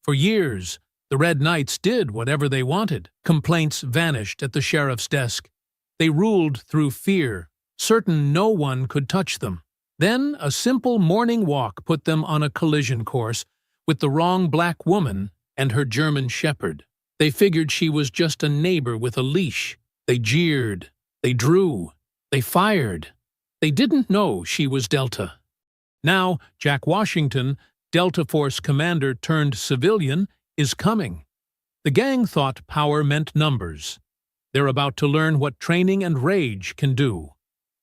For years, the Red Knights did whatever they wanted. Complaints vanished at the sheriff's desk. They ruled through fear, certain no one could touch them. Then a simple morning walk put them on a collision course with the wrong black woman and her German shepherd. They figured she was just a neighbor with a leash. They jeered, they drew, they fired. They didn't know she was Delta. Now, Jack Washington, Delta Force commander turned civilian, is coming. The gang thought power meant numbers. They're about to learn what training and rage can do.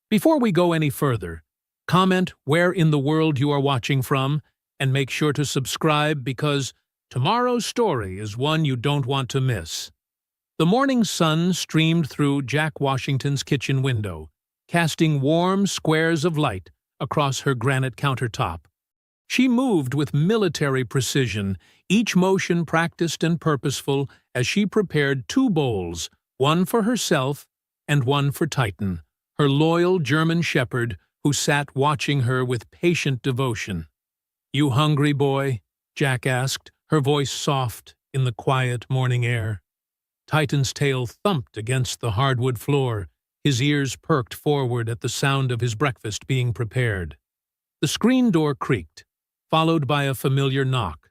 Before we go any further, comment where in the world you are watching from, and make sure to subscribe because tomorrow's story is one you don't want to miss. The morning sun streamed through Jack Washington's kitchen window, casting warm squares of light across her granite countertop. She moved with military precision, each motion practiced and purposeful as she prepared two bowls, one for herself and one for Titan, her loyal German shepherd who sat watching her with patient devotion. "You hungry, boy?" Jack asked, her voice soft in the quiet morning air. Titan's tail thumped against the hardwood floor, his ears perked forward at the sound of his breakfast being prepared. The screen door creaked, followed by a familiar knock.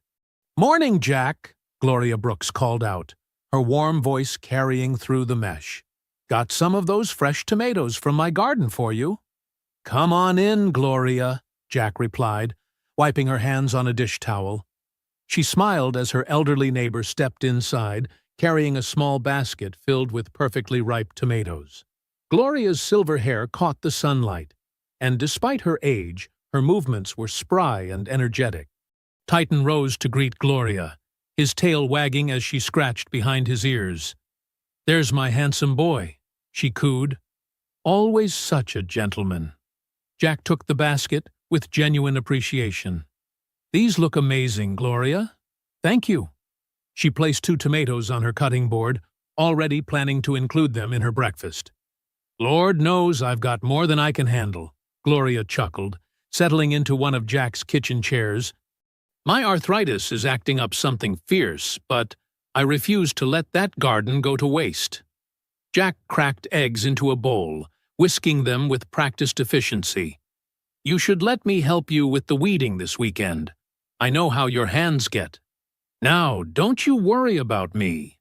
"Morning, Jack," Gloria Brooks called out, her warm voice carrying through the mesh. "Got some of those fresh tomatoes from my garden for you." "Come on in, Gloria," Jack replied, wiping her hands on a dish towel. She smiled as her elderly neighbor stepped inside, carrying a small basket filled with perfectly ripe tomatoes. Gloria's silver hair caught the sunlight, and despite her age, her movements were spry and energetic. Titan rose to greet Gloria, his tail wagging as she scratched behind his ears. "There's my handsome boy," she cooed. "Always such a gentleman." Jack took the basket with genuine appreciation. "These look amazing, Gloria." "Thank you." She placed 2 tomatoes on her cutting board, already planning to include them in her breakfast. "Lord knows I've got more than I can handle," Gloria chuckled, settling into one of Jack's kitchen chairs. "My arthritis is acting up something fierce, but I refuse to let that garden go to waste." Jack cracked eggs into a bowl, whisking them with practiced efficiency. "You should let me help you with the weeding this weekend. I know how your hands get." "Now, don't you worry about me."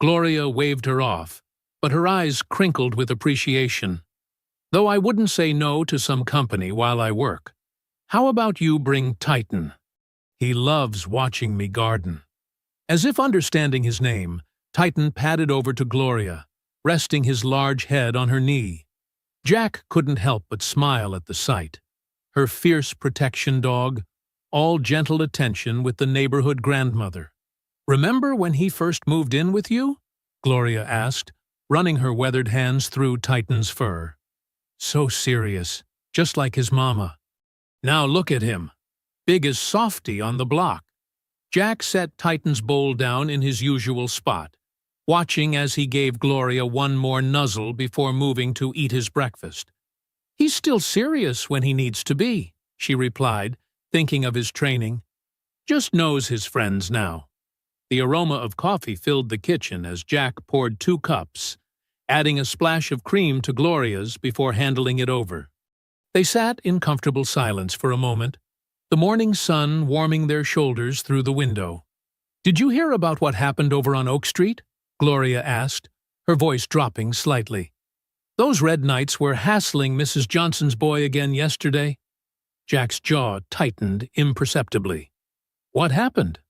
Gloria waved her off, but her eyes crinkled with appreciation. "Though I wouldn't say no to some company while I work. How about you bring Titan? He loves watching me garden." As if understanding his name, Titan padded over to Gloria, resting his large head on her knee. Jack couldn't help but smile at the sight. Her fierce protection dog, all gentle attention with the neighborhood grandmother. "Remember when he first moved in with you?" Gloria asked, running her weathered hands through Titan's fur. "So serious, just like his mama. Now look at him, big as Softy on the block." Jack set Titan's bowl down in his usual spot, watching as he gave Gloria one more nuzzle before moving to eat his breakfast. "He's still serious when he needs to be," she replied, thinking of his training. "Just knows his friends now." The aroma of coffee filled the kitchen as Jack poured 2 cups, adding a splash of cream to Gloria's before handling it over. They sat in comfortable silence for a moment, the morning sun warming their shoulders through the window. "Did you hear about what happened over on Oak Street?" Gloria asked, her voice dropping slightly. "Those Red Knights were hassling Mrs. Johnson's boy again yesterday." Jack's jaw tightened imperceptibly. "What happened?"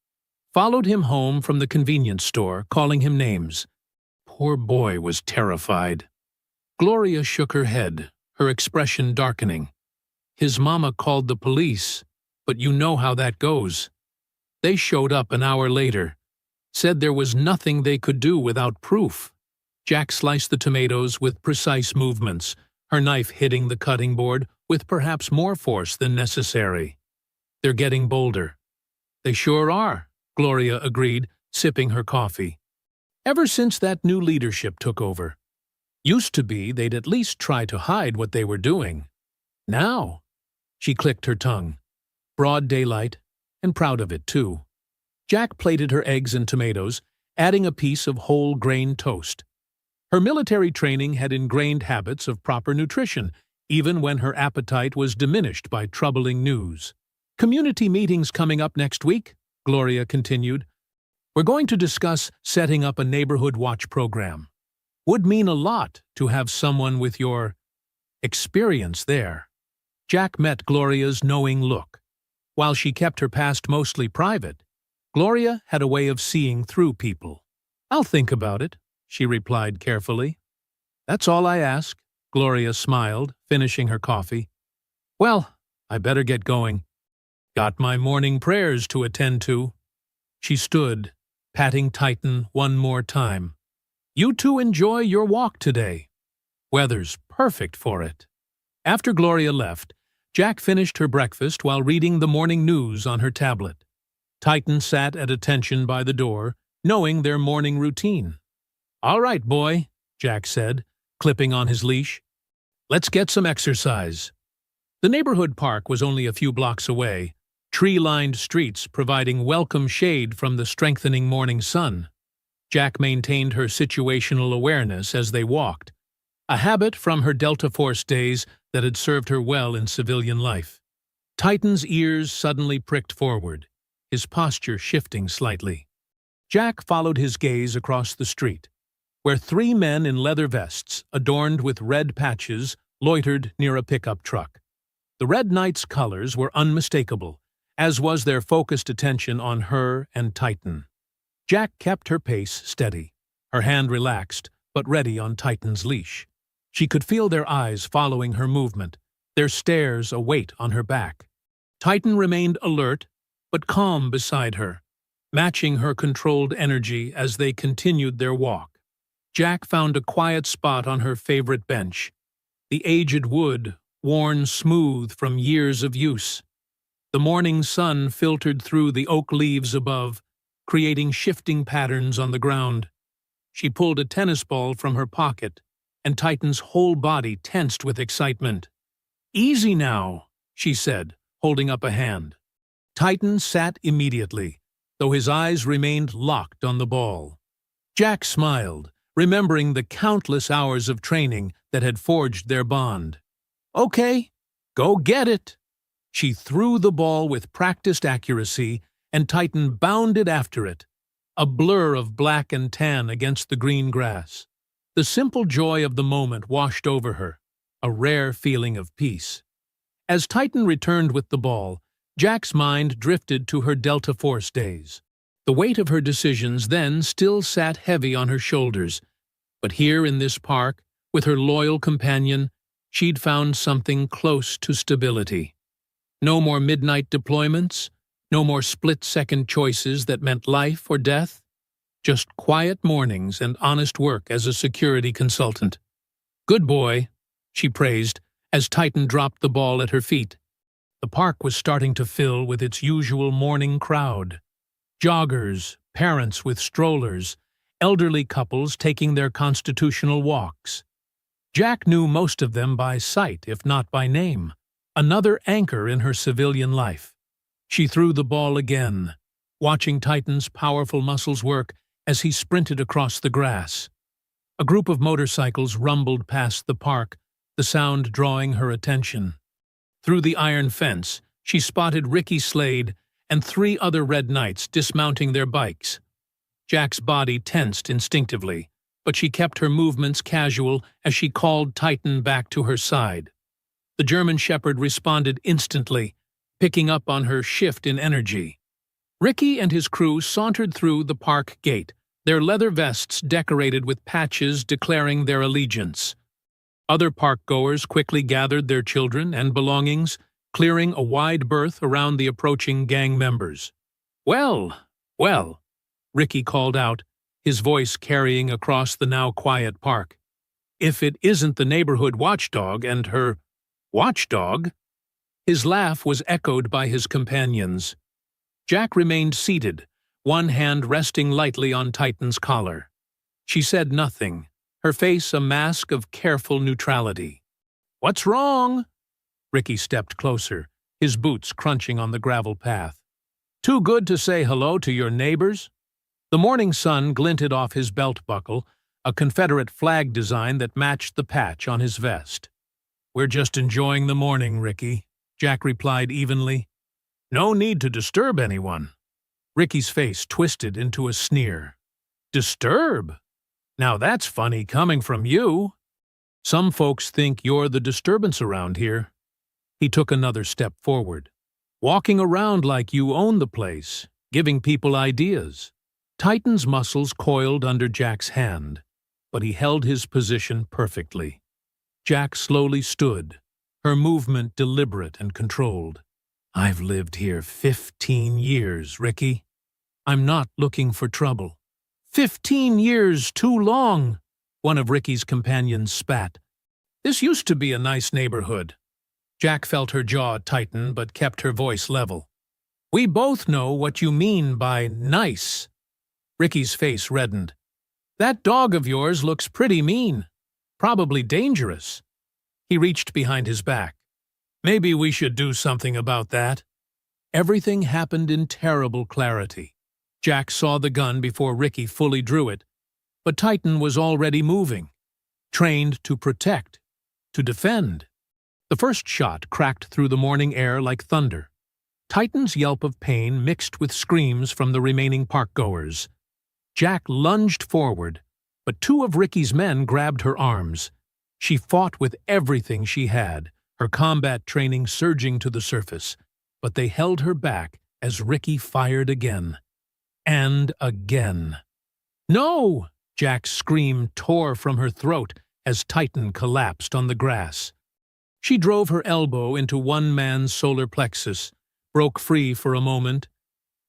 "Followed him home from the convenience store, calling him names. Poor boy was terrified." Gloria shook her head, her expression darkening. "His mama called the police, but you know how that goes. They showed up an hour later, said there was nothing they could do without proof." Jack sliced the tomatoes with precise movements, her knife hitting the cutting board with perhaps more force than necessary. "They're getting bolder." "They sure are," Gloria agreed, sipping her coffee. "Ever since that new leadership took over. Used to be they'd at least try to hide what they were doing. Now," she clicked her tongue, broad daylight, and proud of it too. Jack plated her eggs and tomatoes, adding a piece of whole grain toast. Her military training had ingrained habits of proper nutrition, even when her appetite was diminished by troubling news. Community meetings coming up next week, Gloria continued. We're going to discuss setting up a neighborhood watch program. Would mean a lot to have someone with your experience there. Jack met Gloria's knowing look. While she kept her past mostly private, Gloria had a way of seeing through people. I'll think about it, she replied carefully. That's all I ask, Gloria smiled, finishing her coffee. Well, I better get going. Got my morning prayers to attend to. She stood, patting Titan one more time. You two enjoy your walk today. Weather's perfect for it. After Gloria left, Jack finished her breakfast while reading the morning news on her tablet. Titan sat at attention by the door, knowing their morning routine. All right, boy, Jack said, clipping on his leash. Let's get some exercise. The neighborhood park was only a few blocks away, tree-lined streets providing welcome shade from the strengthening morning sun. Jack maintained her situational awareness as they walked, a habit from her Delta Force days that had served her well in civilian life. Titan's ears suddenly pricked forward, his posture shifting slightly. Jack followed his gaze across the street, where three men in leather vests, adorned with red patches, loitered near a pickup truck. The Red Knight's colors were unmistakable, as was their focused attention on her and Titan. Jack kept her pace steady, her hand relaxed, but ready on Titan's leash. She could feel their eyes following her movement, their stares a weight on her back. Titan remained alert, but calm beside her, matching her controlled energy as they continued their walk. Jack found a quiet spot on her favorite bench, the aged wood worn smooth from years of use. The morning sun filtered through the oak leaves above, creating shifting patterns on the ground. She pulled a tennis ball from her pocket, and Titan's whole body tensed with excitement. Easy now, she said, holding up a hand. Titan sat immediately, though his eyes remained locked on the ball. Jack smiled, remembering the countless hours of training that had forged their bond. Okay, go get it. She threw the ball with practiced accuracy, and Titan bounded after it, a blur of black and tan against the green grass. The simple joy of the moment washed over her, a rare feeling of peace. As Titan returned with the ball, Jack's mind drifted to her Delta Force days. The weight of her decisions then still sat heavy on her shoulders, but here in this park, with her loyal companion, she'd found something close to stability. No more midnight deployments, no more split-second choices that meant life or death. Just quiet mornings and honest work as a security consultant. Good boy, she praised, as Titan dropped the ball at her feet. The park was starting to fill with its usual morning crowd. Joggers, parents with strollers, elderly couples taking their constitutional walks. Jack knew most of them by sight, if not by name, another anchor in her civilian life. She threw the ball again, watching Titan's powerful muscles work as he sprinted across the grass. A group of motorcycles rumbled past the park, the sound drawing her attention. Through the iron fence, she spotted Ricky Slade and 3 other Red Knights dismounting their bikes. Jack's body tensed instinctively, but she kept her movements casual as she called Titan back to her side. The German Shepherd responded instantly, picking up on her shift in energy. Ricky and his crew sauntered through the park gate, their leather vests decorated with patches declaring their allegiance. Other park-goers quickly gathered their children and belongings, clearing a wide berth around the approaching gang members. Well, well, Ricky called out, his voice carrying across the now quiet park. If it isn't the neighborhood watchdog and her watchdog? His laugh was echoed by his companions. Jack remained seated, one hand resting lightly on Titan's collar. She said nothing, her face a mask of careful neutrality. What's wrong? Ricky stepped closer, his boots crunching on the gravel path. Too good to say hello to your neighbors? The morning sun glinted off his belt buckle, a Confederate flag design that matched the patch on his vest. "We're just enjoying the morning, Ricky," Jack replied evenly. "No need to disturb anyone." Ricky's face twisted into a sneer. "Disturb? Now that's funny coming from you. Some folks think you're the disturbance around here." He took another step forward. "Walking around like you own the place, giving people ideas." Titan's muscles coiled under Jack's hand, but he held his position perfectly. Jack slowly stood, her movement deliberate and controlled. "I've lived here 15 years, Ricky. I'm not looking for trouble." 15 years too long, one of Ricky's companions spat. "This used to be a nice neighborhood." Jack felt her jaw tighten but kept her voice level. "We both know what you mean by nice." Ricky's face reddened. "That dog of yours looks pretty mean. Probably dangerous." He reached behind his back. "Maybe we should do something about that." Everything happened in terrible clarity. Jack saw the gun before Ricky fully drew it, but Titan was already moving, trained to protect, to defend. The first shot cracked through the morning air like thunder. Titan's yelp of pain mixed with screams from the remaining park-goers. Jack lunged forward, but two of Ricky's men grabbed her arms. She fought with everything she had, her combat training surging to the surface, but they held her back as Ricky fired again. And again. "No!" Jack's scream tore from her throat as Titan collapsed on the grass. She drove her elbow into one man's solar plexus, broke free for a moment,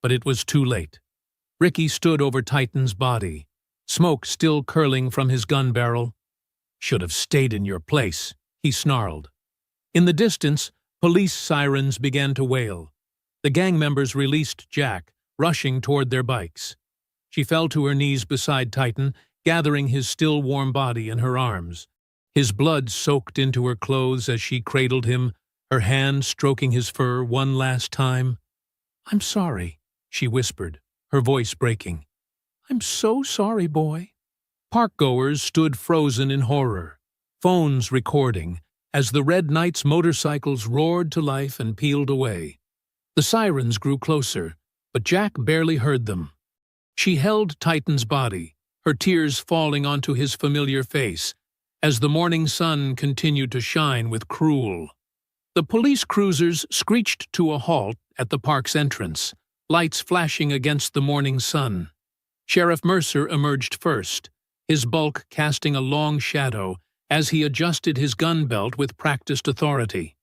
but it was too late. Ricky stood over Titan's body, smoke still curling from his gun barrel. "Should have stayed in your place," he snarled. In the distance, police sirens began to wail. The gang members released Jack, rushing toward their bikes. She fell to her knees beside Titan, gathering his still warm body in her arms. His blood soaked into her clothes as she cradled him, her hand stroking his fur one last time. "I'm sorry," she whispered, her voice breaking. "I'm so sorry, boy." Park-goers stood frozen in horror, phones recording, as the Red Knights' motorcycles roared to life and peeled away. The sirens grew closer, but Jack barely heard them. She held Titan's body, her tears falling onto his familiar face, as the morning sun continued to shine with cruel. The police cruisers screeched to a halt at the park's entrance, lights flashing against the morning sun. Sheriff Mercer emerged first, his bulk casting a long shadow as he adjusted his gun belt with practiced authority.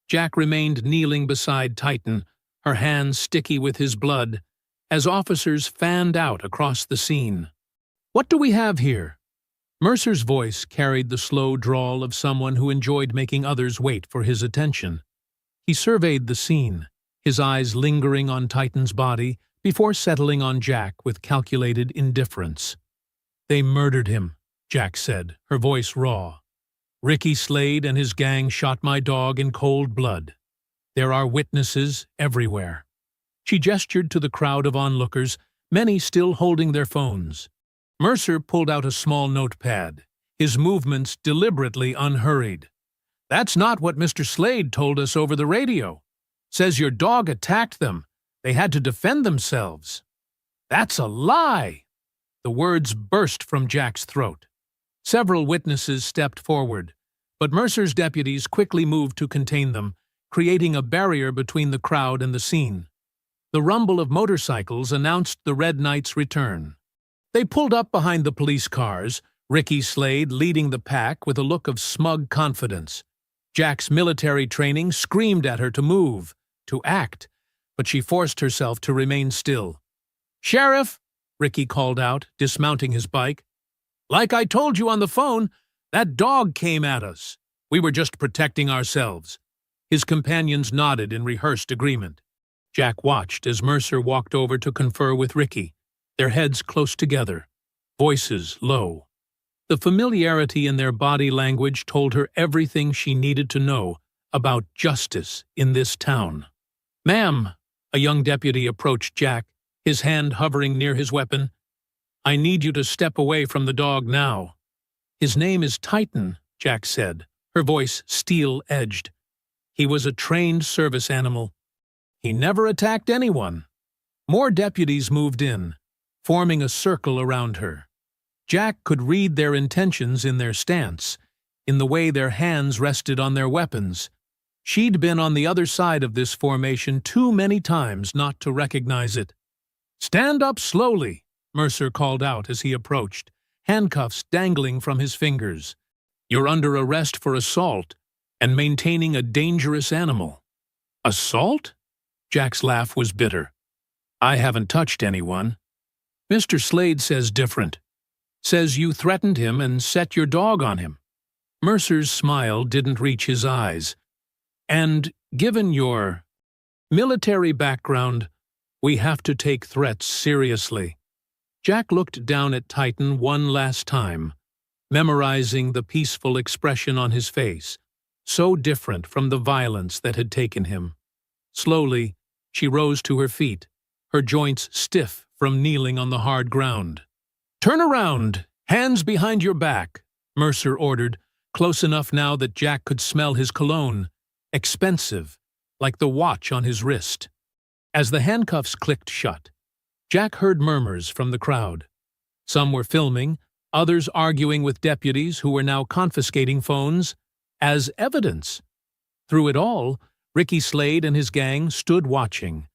Jack remained kneeling beside Titan, her hands sticky with his blood, as officers fanned out across the scene. "What do we have here?" Mercer's voice carried the slow drawl of someone who enjoyed making others wait for his attention. He surveyed the scene, his eyes lingering on Titan's body before settling on Jack with calculated indifference. "They murdered him," Jack said, her voice raw. "Ricky Slade and his gang shot my dog in cold blood. There are witnesses everywhere." She gestured to the crowd of onlookers, many still holding their phones. Mercer pulled out a small notepad, his movements deliberately unhurried. "That's not what Mr. Slade told us over the radio. Says your dog attacked them. They had to defend themselves." "That's a lie!" The words burst from Jack's throat. Several witnesses stepped forward, but Mercer's deputies quickly moved to contain them, creating a barrier between the crowd and the scene. The rumble of motorcycles announced the Red Knights' return. They pulled up behind the police cars, Ricky Slade leading the pack with a look of smug confidence. Jack's military training screamed at her to move, to act, but she forced herself to remain still. "Sheriff," Ricky called out, dismounting his bike. "Like I told you on the phone, that dog came at us. We were just protecting ourselves." His companions nodded in rehearsed agreement. Jack watched as Mercer walked over to confer with Ricky, their heads close together, voices low. The familiarity in their body language told her everything she needed to know about justice in this town. "Ma'am," A young deputy approached Jack, his hand hovering near his weapon. "I need you to step away from the dog now." "His name is Titan," Jack said, her voice steel-edged. "He was a trained service animal. He never attacked anyone." More deputies moved in, forming a circle around her. Jack could read their intentions in their stance, in the way their hands rested on their weapons. She'd been on the other side of this formation too many times not to recognize it. "Stand up slowly," Mercer called out as he approached, handcuffs dangling from his fingers. "You're under arrest for assault and maintaining a dangerous animal." "Assault?" Jack's laugh was bitter. "I haven't touched anyone. Mr. Slade says different. Says you threatened him and set your dog on him." Mercer's smile didn't reach his eyes. "And given your military background, we have to take threats seriously." Jack looked down at Titan one last time, memorizing the peaceful expression on his face, so different from the violence that had taken him. Slowly, she rose to her feet, her joints stiff from kneeling on the hard ground. "Turn around! Hands behind your back!" Mercer ordered, close enough now that Jack could smell his cologne, expensive, like the watch on his wrist. As the handcuffs clicked shut, Jack heard murmurs from the crowd. Some were filming, others arguing with deputies who were now confiscating phones as evidence. Through it all, Ricky Slade and his gang stood watching,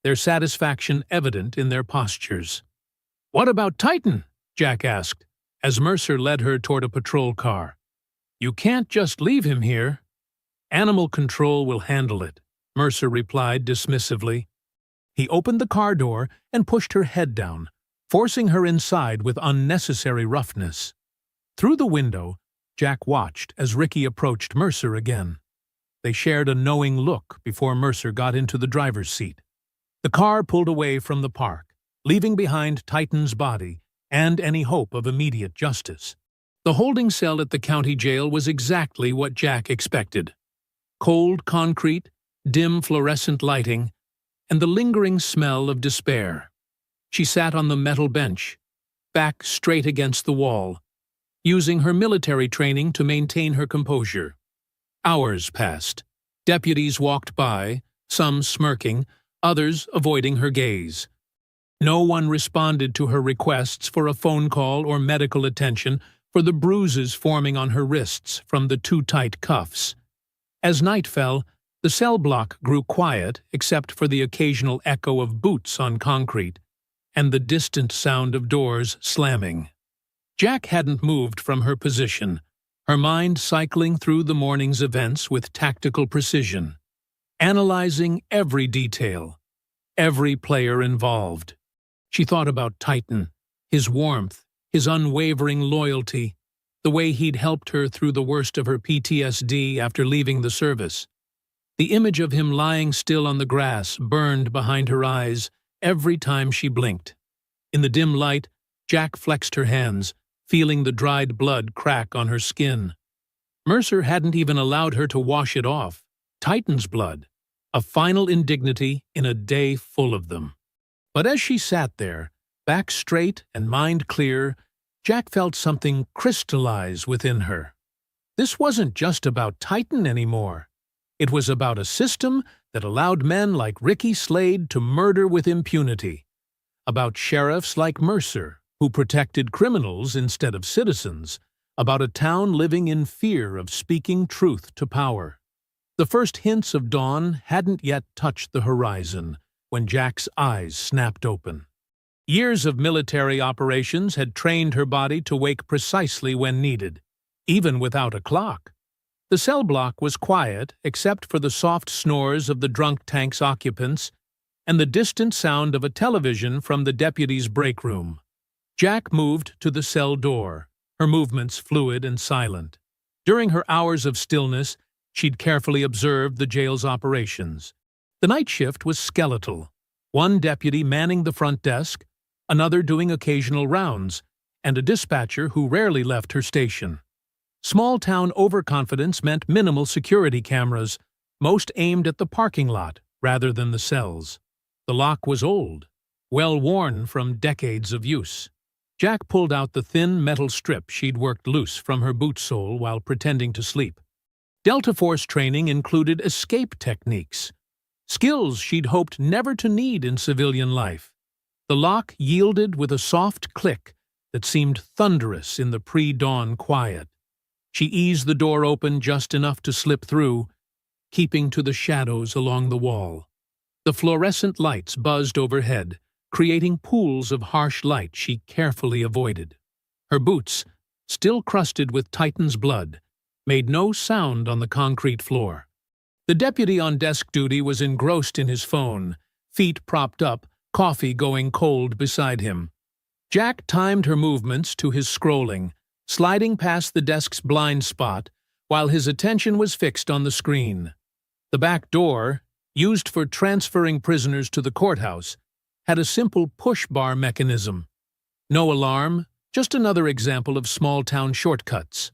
their satisfaction evident in their postures. "What about Titan?" Jack asked, as Mercer led her toward a patrol car. "You can't just leave him here." "Animal control will handle it," Mercer replied dismissively. He opened the car door and pushed her head down, forcing her inside with unnecessary roughness. Through the window, Jack watched as Ricky approached Mercer again. They shared a knowing look before Mercer got into the driver's seat. The car pulled away from the park, leaving behind Titan's body and any hope of immediate justice. The holding cell at the county jail was exactly what Jack expected. Cold concrete, dim fluorescent lighting, and the lingering smell of despair. She sat on the metal bench, back straight against the wall, using her military training to maintain her composure. Hours passed. Deputies walked by, some smirking, others avoiding her gaze. No one responded to her requests for a phone call or medical attention for the bruises forming on her wrists from the too tight cuffs. As night fell, the cell block grew quiet except for the occasional echo of boots on concrete and the distant sound of doors slamming. Jack hadn't moved from her position, her mind cycling through the morning's events with tactical precision, analyzing every detail, every player involved. She thought about Titan, his warmth, his unwavering loyalty, the way he'd helped her through the worst of her PTSD after leaving the service. The image of him lying still on the grass burned behind her eyes every time she blinked. In the dim light, Jack flexed her hands, feeling the dried blood crack on her skin. Mercer hadn't even allowed her to wash it off. Titan's blood, a final indignity in a day full of them. But as she sat there, back straight and mind clear, Jack felt something crystallize within her. This wasn't just about Titan anymore. It was about a system that allowed men like Ricky Slade to murder with impunity, about sheriffs like Mercer, who protected criminals instead of citizens, about a town living in fear of speaking truth to power. The first hints of dawn hadn't yet touched the horizon when Jack's eyes snapped open. Years of military operations had trained her body to wake precisely when needed, even without a clock. The cell block was quiet except for the soft snores of the drunk tank's occupants and the distant sound of a television from the deputy's break room. Jack moved to the cell door, her movements fluid and silent. During her hours of stillness, she'd carefully observed the jail's operations. The night shift was skeletal, one deputy manning the front desk, another doing occasional rounds, and a dispatcher who rarely left her station. Small-town overconfidence meant minimal security cameras, most aimed at the parking lot rather than the cells. The lock was old, well worn from decades of use. Jack pulled out the thin metal strip she'd worked loose from her boot sole while pretending to sleep. Delta Force training included escape techniques, skills she'd hoped never to need in civilian life. The lock yielded with a soft click that seemed thunderous in the pre-dawn quiet. She eased the door open just enough to slip through, keeping to the shadows along the wall. The fluorescent lights buzzed overhead, creating pools of harsh light she carefully avoided. Her boots, still crusted with Titan's blood, made no sound on the concrete floor. The deputy on desk duty was engrossed in his phone, feet propped up, coffee going cold beside him. Jack timed her movements to his scrolling, sliding past the desk's blind spot while his attention was fixed on the screen. The back door, used for transferring prisoners to the courthouse, had a simple push-bar mechanism. No alarm, just another example of small-town shortcuts.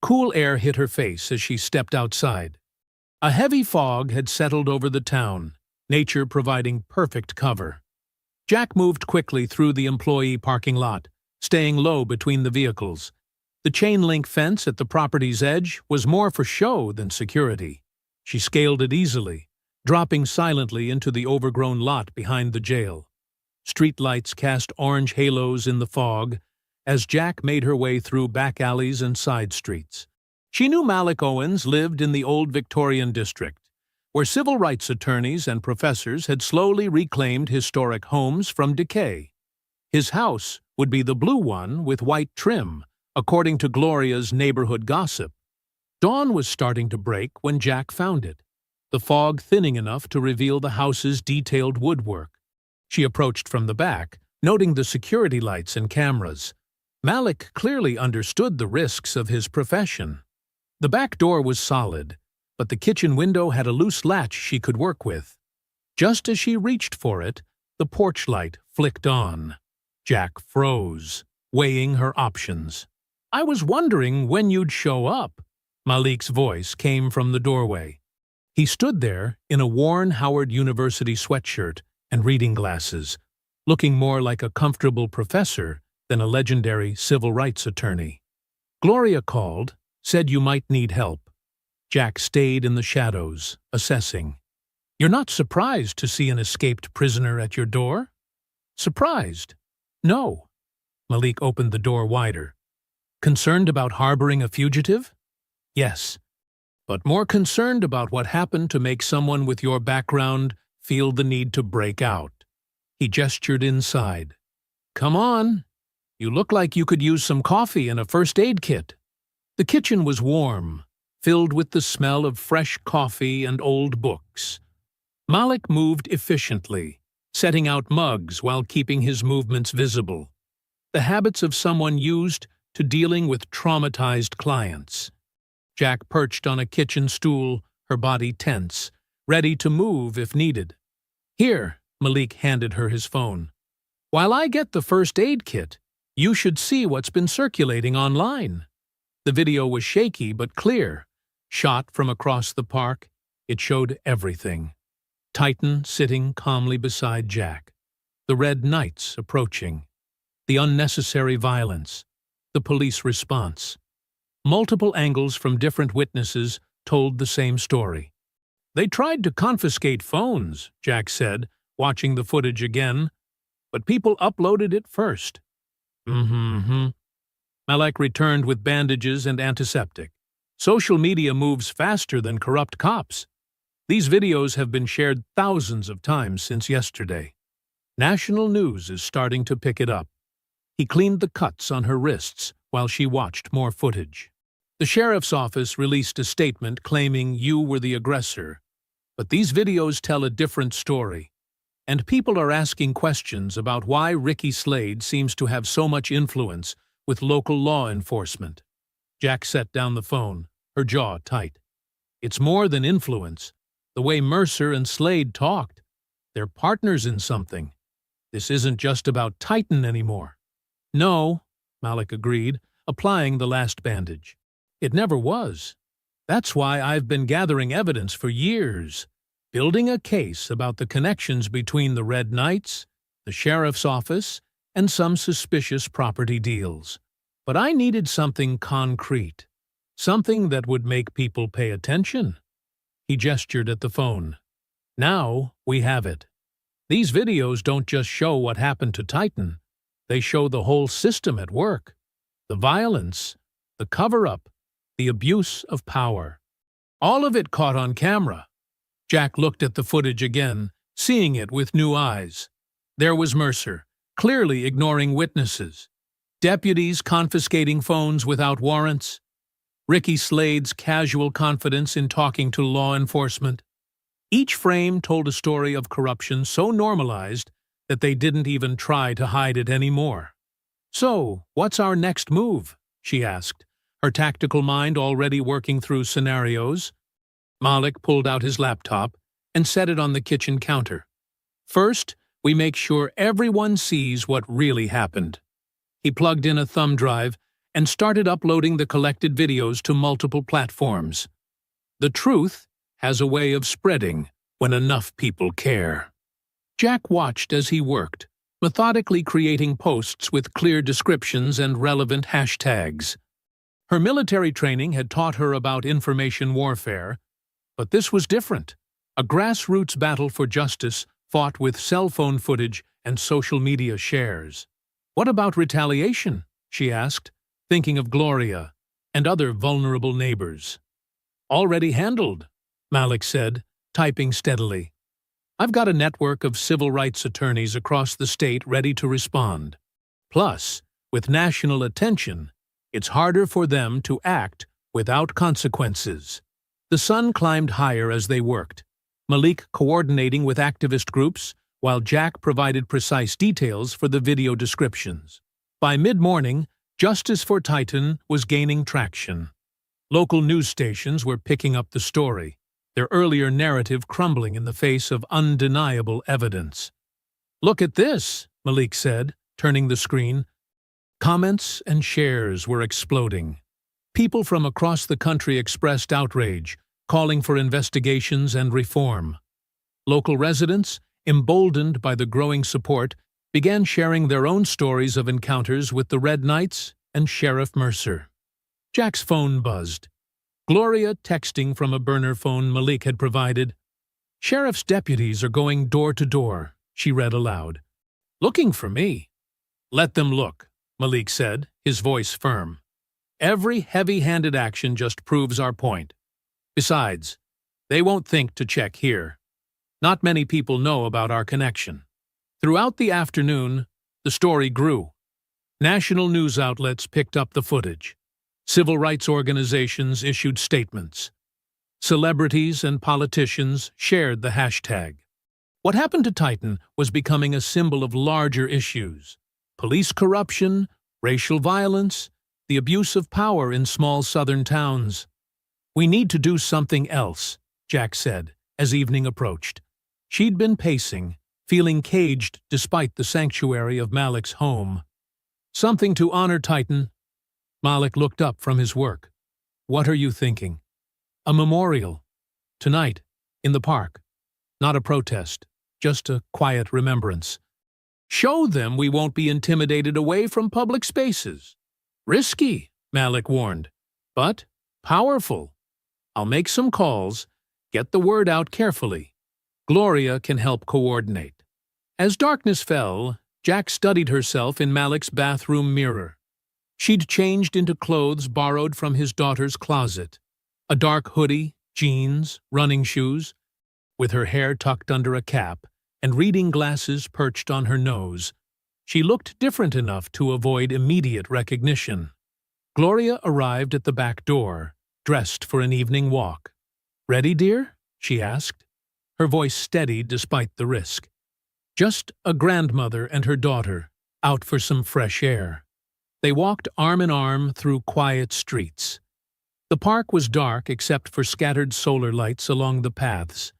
Cool air hit her face as she stepped outside. A heavy fog had settled over the town, nature providing perfect cover. Jack moved quickly through the employee parking lot, staying low between the vehicles. The chain-link fence at the property's edge was more for show than security. She scaled it easily, dropping silently into the overgrown lot behind the jail. Streetlights cast orange halos in the fog as Jack made her way through back alleys and side streets. She knew Malik Owens lived in the old Victorian district, where civil rights attorneys and professors had slowly reclaimed historic homes from decay. His house would be the blue one with white trim, according to Gloria's neighborhood gossip. Dawn was starting to break when Jack found it, the fog thinning enough to reveal the house's detailed woodwork. She approached from the back, noting the security lights and cameras. Malik clearly understood the risks of his profession. The back door was solid, but the kitchen window had a loose latch she could work with. Just as she reached for it, the porch light flicked on. Jack froze, weighing her options. "I was wondering when you'd show up," Malik's voice came from the doorway. He stood there in a worn Howard University sweatshirt and reading glasses, looking more like a comfortable professor than a legendary civil rights attorney. "Gloria called, said you might need help." Jack stayed in the shadows, assessing. "You're not surprised to see an escaped prisoner at your door?" "Surprised? No." Malik opened the door wider. "Concerned about harboring a fugitive?" "Yes, but more concerned about what happened to make someone with your background feel the need to break out." He gestured inside. "Come on. You look like you could use some coffee and a first aid kit." The kitchen was warm, filled with the smell of fresh coffee and old books. Malik moved efficiently, setting out mugs while keeping his movements visible, the habits of someone used to dealing with traumatized clients. Jack perched on a kitchen stool, her body tense, ready to move if needed. "Here," Malik handed her his phone. "While I get the first aid kit, you should see what's been circulating online." The video was shaky but clear. Shot from across the park, it showed everything. Titan sitting calmly beside Jack, the Red Knights approaching, the unnecessary violence, the police response. Multiple angles from different witnesses told the same story. "They tried to confiscate phones," Jack said, watching the footage again, "but people uploaded it first." Malik returned with bandages and antiseptic. "Social media moves faster than corrupt cops. These videos have been shared thousands of times since yesterday. National news is starting to pick it up." He cleaned the cuts on her wrists while she watched more footage. "The sheriff's office released a statement claiming you were the aggressor, but these videos tell a different story, and people are asking questions about why Ricky Slade seems to have so much influence with local law enforcement." Jack set down the phone, her jaw tight. "It's more than influence. The way Mercer and Slade talked. They're partners in something. This isn't just about Titan anymore." "No," Malik agreed, applying the last bandage. "It never was. That's why I've been gathering evidence for years. building a case about the connections between the Red Knights, the sheriff's office, and some suspicious property deals. But I needed something concrete, something that would make people pay attention. He gestured at the phone. Now we have it. These videos don't just show what happened to Titan. They show the whole system at work. The violence, the cover-up, the abuse of power. All of it caught on camera. Jack looked at the footage again, seeing it with new eyes. There was Mercer, clearly ignoring witnesses. Deputies confiscating phones without warrants. Ricky Slade's casual confidence in talking to law enforcement. Each frame told a story of corruption so normalized that they didn't even try to hide it anymore. "So, what's our next move?" she asked, her tactical mind already working through scenarios. Malik pulled out his laptop and set it on the kitchen counter. "First, we make sure everyone sees what really happened." He plugged in a thumb drive and started uploading the collected videos to multiple platforms. The truth has a way of spreading when enough people care. Jack watched as he worked, methodically creating posts with clear descriptions and relevant hashtags. Her military training had taught her about information warfare, but this was different. A grassroots battle for justice fought with cell phone footage and social media shares. "What about retaliation?" she asked, thinking of Gloria and other vulnerable neighbors. "Already handled," Malik said, typing steadily. "I've got a network of civil rights attorneys across the state ready to respond. Plus, with national attention, it's harder for them to act without consequences." The sun climbed higher as they worked, Malik coordinating with activist groups, while Jack provided precise details for the video descriptions. By mid-morning, Justice for Titan was gaining traction. Local news stations were picking up the story, their earlier narrative crumbling in the face of undeniable evidence. "Look at this," Malik said, turning the screen. Comments and shares were exploding. People from across the country expressed outrage, calling for investigations and reform. Local residents, emboldened by the growing support, began sharing their own stories of encounters with the Red Knights and Sheriff Mercer. Jack's phone buzzed. Gloria texting from a burner phone Malik had provided. "Sheriff's deputies are going door to door," she read aloud. "Looking for me." "Let them look," Malik said, his voice firm. "Every heavy-handed action just proves our point. Besides, they won't think to check here. Not many people know about our connection." Throughout the afternoon, the story grew. National news outlets picked up the footage. Civil rights organizations issued statements. Celebrities and politicians shared the hashtag. What happened to Titan was becoming a symbol of larger issues: police corruption, racial violence, the abuse of power in small southern towns. "We need to do something else," Jack said, as evening approached. She'd been pacing, feeling caged despite the sanctuary of Malik's home. "Something to honor Titan." Malik looked up from his work. "What are you thinking?" "A memorial. Tonight, in the park. Not a protest, just a quiet remembrance. Show them we won't be intimidated away from public spaces." "Risky," Malik warned, "but powerful. I'll make some calls, get the word out carefully. Gloria can help coordinate." As darkness fell, Jack studied herself in Malik's bathroom mirror. She'd changed into clothes borrowed from his daughter's closet. A dark hoodie, jeans, running shoes. With her hair tucked under a cap and reading glasses perched on her nose, she looked different enough to avoid immediate recognition. Gloria arrived at the back door, dressed for an evening walk. "Ready, dear?" she asked, her voice steady despite the risk. Just a grandmother and her daughter, out for some fresh air. They walked arm in arm through quiet streets. The park was dark except for scattered solar lights along the paths.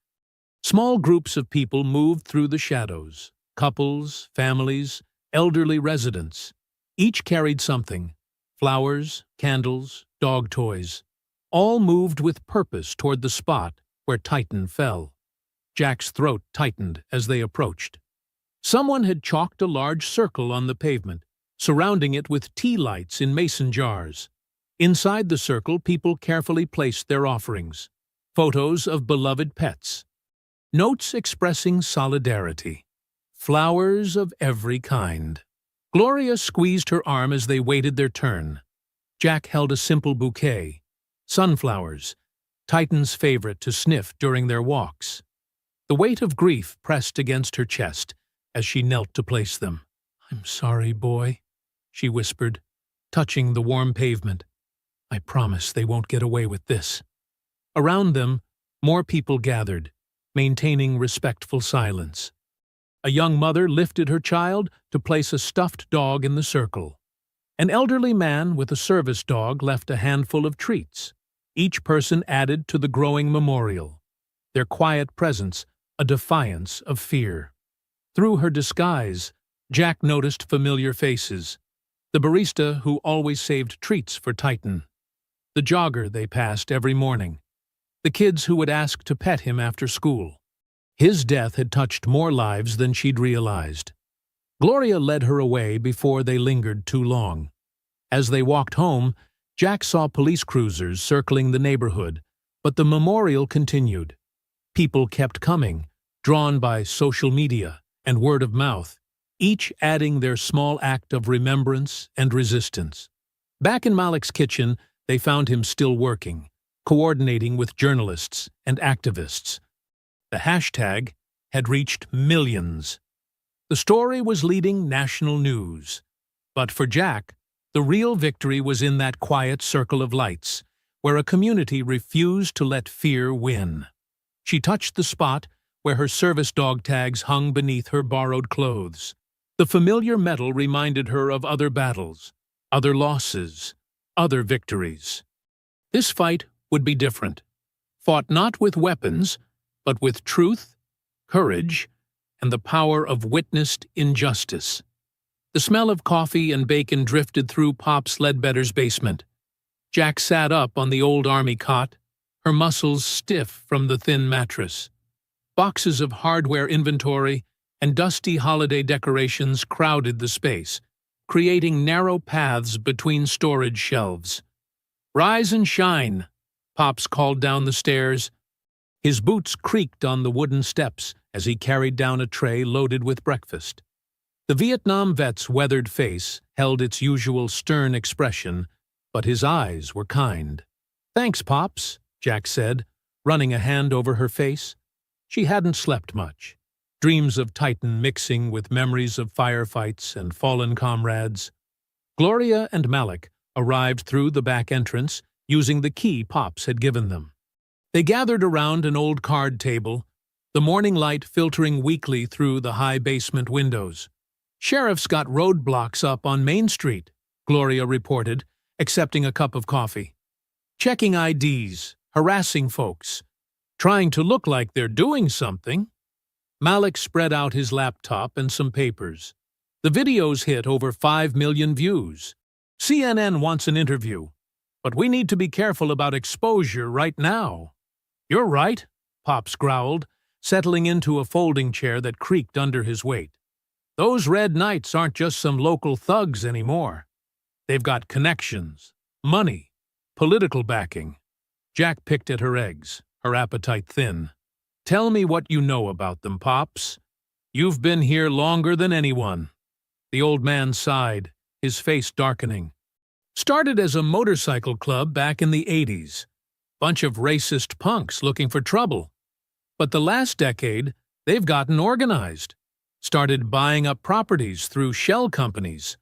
Small groups of people moved through the shadows: couples, families, elderly residents. Each carried something: flowers, candles, dog toys. All moved with purpose toward the spot where Titan fell. Jack's throat tightened as they approached. Someone had chalked a large circle on the pavement, surrounding it with tea lights in mason jars. Inside the circle, people carefully placed their offerings. Photos of beloved pets. Notes expressing solidarity. Flowers of every kind. Gloria squeezed her arm as they waited their turn. Jack held a simple bouquet. Sunflowers, Titan's favorite to sniff during their walks. The weight of grief pressed against her chest as she knelt to place them. "I'm sorry, boy," she whispered, touching the warm pavement. "I promise they won't get away with this." Around them, more people gathered, maintaining respectful silence. A young mother lifted her child to place a stuffed dog in the circle. An elderly man with a service dog left a handful of treats. Each person added to the growing memorial, their quiet presence a defiance of fear. Through her disguise, Jack noticed familiar faces. The barista who always saved treats for Titan. The jogger they passed every morning. The kids who would ask to pet him after school. His death had touched more lives than she'd realized. Gloria led her away before they lingered too long. As they walked home, Jack saw police cruisers circling the neighborhood, but the memorial continued. People kept coming, drawn by social media and word of mouth, each adding their small act of remembrance and resistance. Back in Malik's kitchen, they found him still working, coordinating with journalists and activists. The hashtag had reached millions. The story was leading national news. But for Jack, the real victory was in that quiet circle of lights, where a community refused to let fear win. She touched the spot where her service dog tags hung beneath her borrowed clothes. The familiar metal reminded her of other battles, other losses, other victories. This fight would be different, fought not with weapons, but with truth, courage, and the power of witnessed injustice. The smell of coffee and bacon drifted through Pops Ledbetter's basement. Jack sat up on the old army cot, her muscles stiff from the thin mattress. Boxes of hardware inventory and dusty holiday decorations crowded the space, creating narrow paths between storage shelves. "Rise and shine," Pops called down the stairs. His boots creaked on the wooden steps as he carried down a tray loaded with breakfast. The Vietnam vet's weathered face held its usual stern expression, but his eyes were kind. "Thanks, Pops," Jack said, running a hand over her face. She hadn't slept much. Dreams of Titan mixing with memories of firefights and fallen comrades. Gloria and Malik arrived through the back entrance, using the key Pops had given them. They gathered around an old card table, the morning light filtering weakly through the high basement windows. "Sheriff's got roadblocks up on Main Street," Gloria reported, accepting a cup of coffee. "Checking IDs, harassing folks, trying to look like they're doing something." Malik spread out his laptop and some papers. The videos hit over 5 million views. "CNN wants an interview, but we need to be careful about exposure right now." "You're right," Pops growled, settling into a folding chair that creaked under his weight. "Those Red Knights aren't just some local thugs anymore. They've got connections, money, political backing." Jack picked at her eggs, her appetite thin. "Tell me what you know about them, Pops. You've been here longer than anyone." The old man sighed, his face darkening. "Started as a motorcycle club back in the 80s. Bunch of racist punks looking for trouble. But the last decade, they've gotten organized. Started buying up properties through shell companies,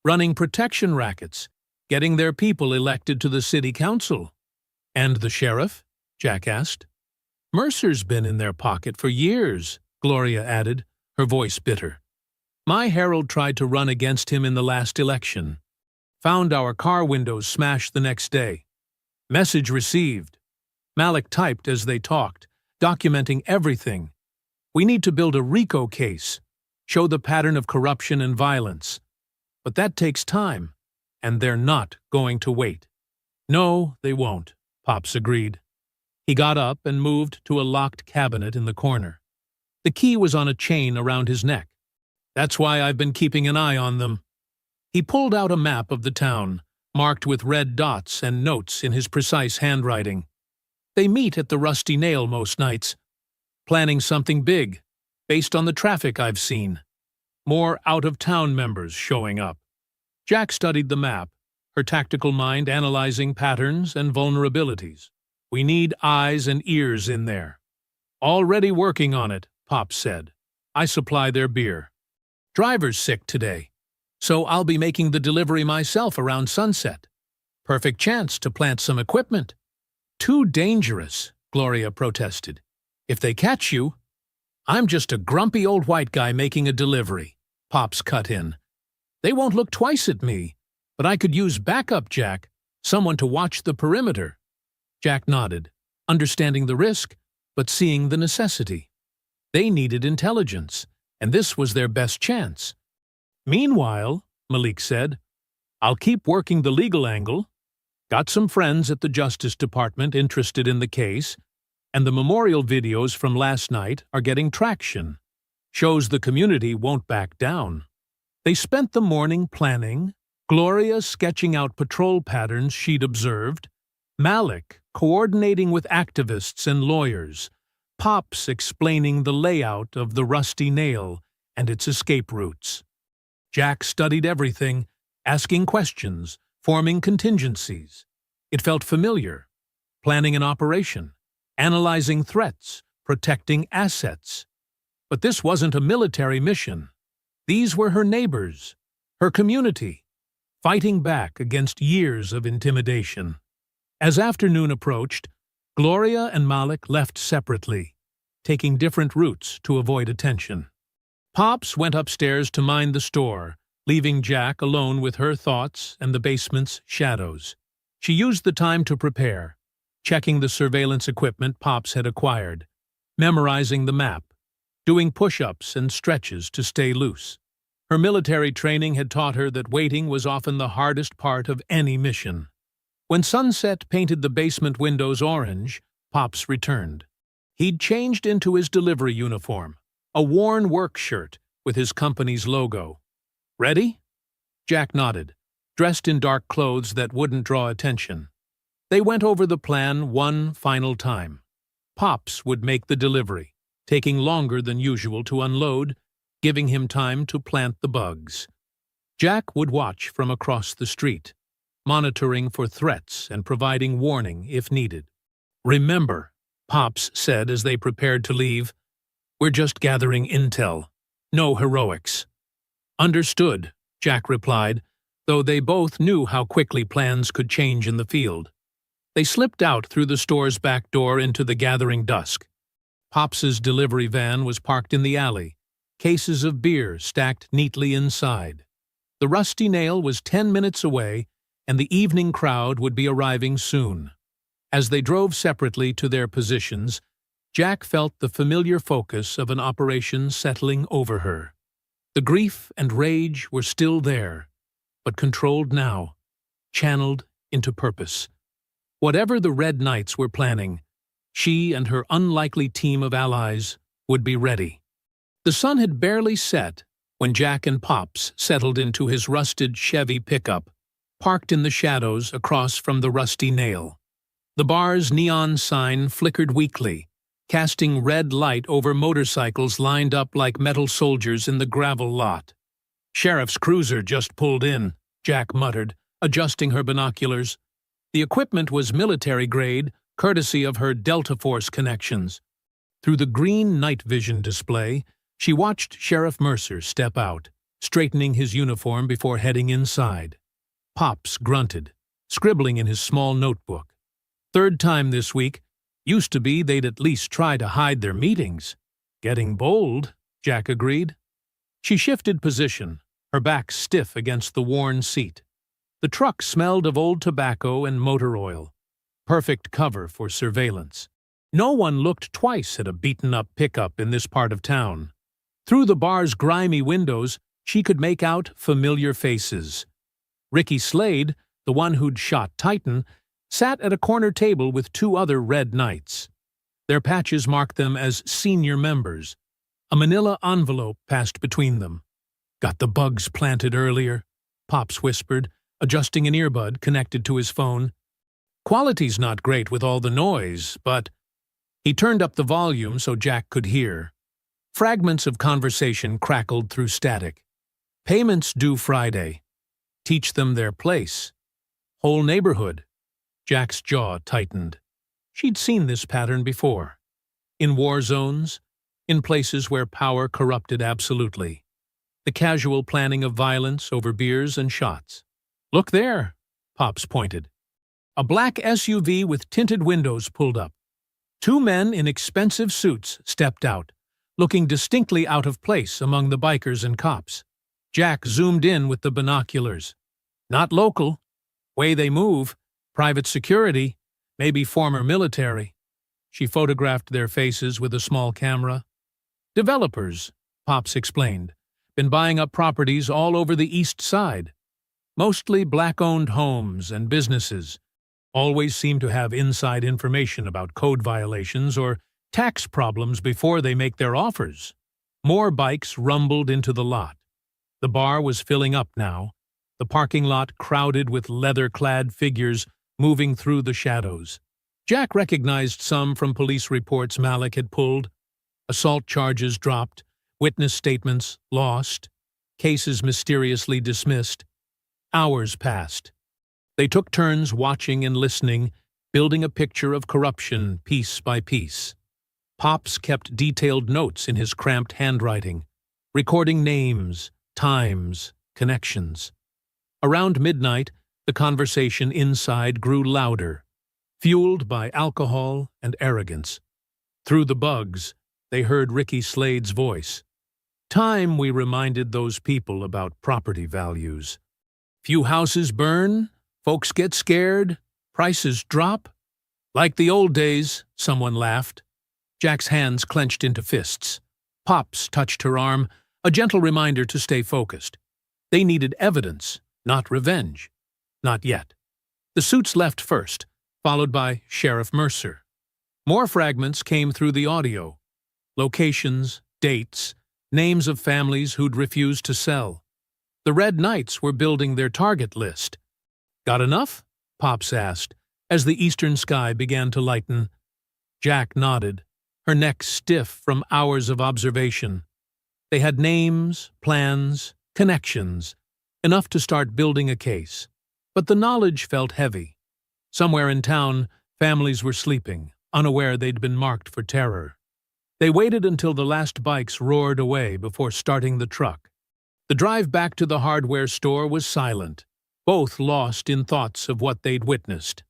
running protection rackets, getting their people elected to the city council." "And the sheriff?" Jack asked. "Mercer's been in their pocket for years," Gloria added, her voice bitter. "My Herald tried to run against him in the last election. Found our car windows smashed the next day. Message received." Malik typed as they talked, documenting everything. "We need to build a RICO case, show the pattern of corruption and violence. But that takes time, and they're not going to wait." "No, they won't," Pops agreed. He got up and moved to a locked cabinet in the corner. The key was on a chain around his neck. "That's why I've been keeping an eye on them." He pulled out a map of the town, marked with red dots and notes in his precise handwriting. "They meet at the Rusty Nail most nights. Planning something big, based on the traffic I've seen. More out-of-town members showing up." Jack studied the map, her tactical mind analyzing patterns and vulnerabilities. "We need eyes and ears in there." "Already working on it," Pops said. "I supply their beer. Driver's sick today, so I'll be making the delivery myself around sunset. Perfect chance to plant some equipment." "Too dangerous," Gloria protested. "If they catch you—" "I'm just a grumpy old white guy making a delivery," Pops cut in. "They won't look twice at me, but I could use backup, Jack, someone to watch the perimeter." Jack nodded, understanding the risk, but seeing the necessity. They needed intelligence, and this was their best chance. "Meanwhile," Malik said, "I'll keep working the legal angle. Got some friends at the Justice Department interested in the case, and the memorial videos from last night are getting traction. Shows the community won't back down." They spent the morning planning, Gloria sketching out patrol patterns she'd observed, Malik coordinating with activists and lawyers, Pops explaining the layout of the Rusty Nail and its escape routes. Jack studied everything, asking questions, forming contingencies. It felt familiar. Planning an operation, analyzing threats, protecting assets. But this wasn't a military mission. These were her neighbors, her community, fighting back against years of intimidation. As afternoon approached, Gloria and Malik left separately, taking different routes to avoid attention. Pops went upstairs to mind the store, leaving Jack alone with her thoughts and the basement's shadows. She used the time to prepare, checking the surveillance equipment Pops had acquired, memorizing the map, doing push-ups and stretches to stay loose. Her military training had taught her that waiting was often the hardest part of any mission. When sunset painted the basement windows orange, Pops returned. He'd changed into his delivery uniform, a worn work shirt with his company's logo. "Ready?" Jack nodded, dressed in dark clothes that wouldn't draw attention. They went over the plan one final time. Pops would make the delivery, taking longer than usual to unload, giving him time to plant the bugs. Jack would watch from across the street, monitoring for threats and providing warning if needed. "Remember," Pops said as they prepared to leave, "we're just gathering intel. No heroics." "Understood," Jack replied, though they both knew how quickly plans could change in the field. They slipped out through the store's back door into the gathering dusk. Pops's delivery van was parked in the alley, cases of beer stacked neatly inside. The Rusty Nail was 10 minutes away, and the evening crowd would be arriving soon. As they drove separately to their positions, Jack felt the familiar focus of an operation settling over her. The grief and rage were still there, but controlled now, channeled into purpose. Whatever the Red Knights were planning, she and her unlikely team of allies would be ready. The sun had barely set when Jack and Pops settled into his rusted Chevy pickup, parked in the shadows across from the Rusty Nail. The bar's neon sign flickered weakly, casting red light over motorcycles lined up like metal soldiers in the gravel lot. "Sheriff's cruiser just pulled in," Jack muttered, adjusting her binoculars. The equipment was military-grade, courtesy of her Delta Force connections. Through the green night vision display, she watched Sheriff Mercer step out, straightening his uniform before heading inside. Pops grunted, scribbling in his small notebook. "Third time this week. Used to be they'd at least try to hide their meetings." "Getting bold," Jack agreed. She shifted position, her back stiff against the worn seat. The truck smelled of old tobacco and motor oil. Perfect cover for surveillance. No one looked twice at a beaten-up pickup in this part of town. Through the bar's grimy windows, she could make out familiar faces. Ricky Slade, the one who'd shot Titan, sat at a corner table with two other Red Knights. Their patches marked them as senior members. A manila envelope passed between them. "Got the bugs planted earlier," Pops whispered, adjusting an earbud connected to his phone. "Quality's not great with all the noise, but—" He turned up the volume so Jack could hear. Fragments of conversation crackled through static. "Payments due Friday. Teach them their place. Whole neighborhood." Jack's jaw tightened. She'd seen this pattern before. In war zones, in places where power corrupted absolutely. The casual planning of violence over beers and shots. "Look there," Pops pointed. A black SUV with tinted windows pulled up. Two men in expensive suits stepped out, looking distinctly out of place among the bikers and cops. Jack zoomed in with the binoculars. Not local. Way they move. Private security. Maybe former military. She photographed their faces with a small camera. "Developers," Pops explained. "Been buying up properties all over the East Side. Mostly black-owned homes and businesses. Always seem to have inside information about code violations or tax problems before they make their offers." More bikes rumbled into the lot. The bar was filling up now, the parking lot crowded with leather-clad figures moving through the shadows. Jack recognized some from police reports Malik had pulled. Assault charges dropped, witness statements lost, cases mysteriously dismissed. Hours passed. They took turns watching and listening, building a picture of corruption piece by piece. Pops kept detailed notes in his cramped handwriting, recording names, times, connections. Around midnight, the conversation inside grew louder, fueled by alcohol and arrogance. Through the bugs, they heard Ricky Slade's voice. "Time we reminded those people about property values. Few houses burn, folks get scared, prices drop. Like the old days," someone laughed. Jack's hands clenched into fists. Pops touched her arm, a gentle reminder to stay focused. They needed evidence, not revenge. Not yet. The suits left first, followed by Sheriff Mercer. More fragments came through the audio. Locations, dates, names of families who'd refused to sell. The Red Knights were building their target list. "Got enough?" Pops asked, as the eastern sky began to lighten. Jack nodded, her neck stiff from hours of observation. They had names, plans, connections, enough to start building a case. But the knowledge felt heavy. Somewhere in town, families were sleeping, unaware they'd been marked for terror. They waited until the last bikes roared away before starting the truck. The drive back to the hardware store was silent, both lost in thoughts of what they'd witnessed.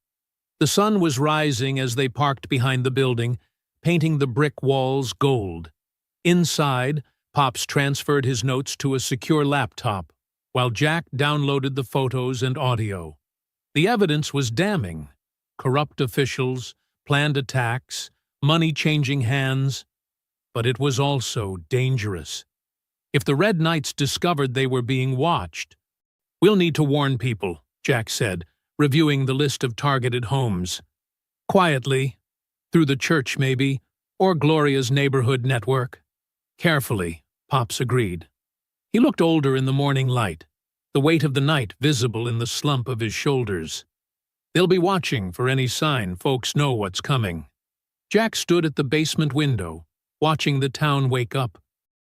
The sun was rising as they parked behind the building, painting the brick walls gold. Inside, Pops transferred his notes to a secure laptop, while Jack downloaded the photos and audio. The evidence was damning. Corrupt officials, planned attacks, money changing hands. But it was also dangerous. If the Red Knights discovered they were being watched— "We'll need to warn people," Jack said, reviewing the list of targeted homes. "Quietly, through the church maybe, or Gloria's neighborhood network." "Carefully," Pops agreed. He looked older in the morning light, the weight of the night visible in the slump of his shoulders. "They'll be watching for any sign folks know what's coming." Jack stood at the basement window, watching the town wake up.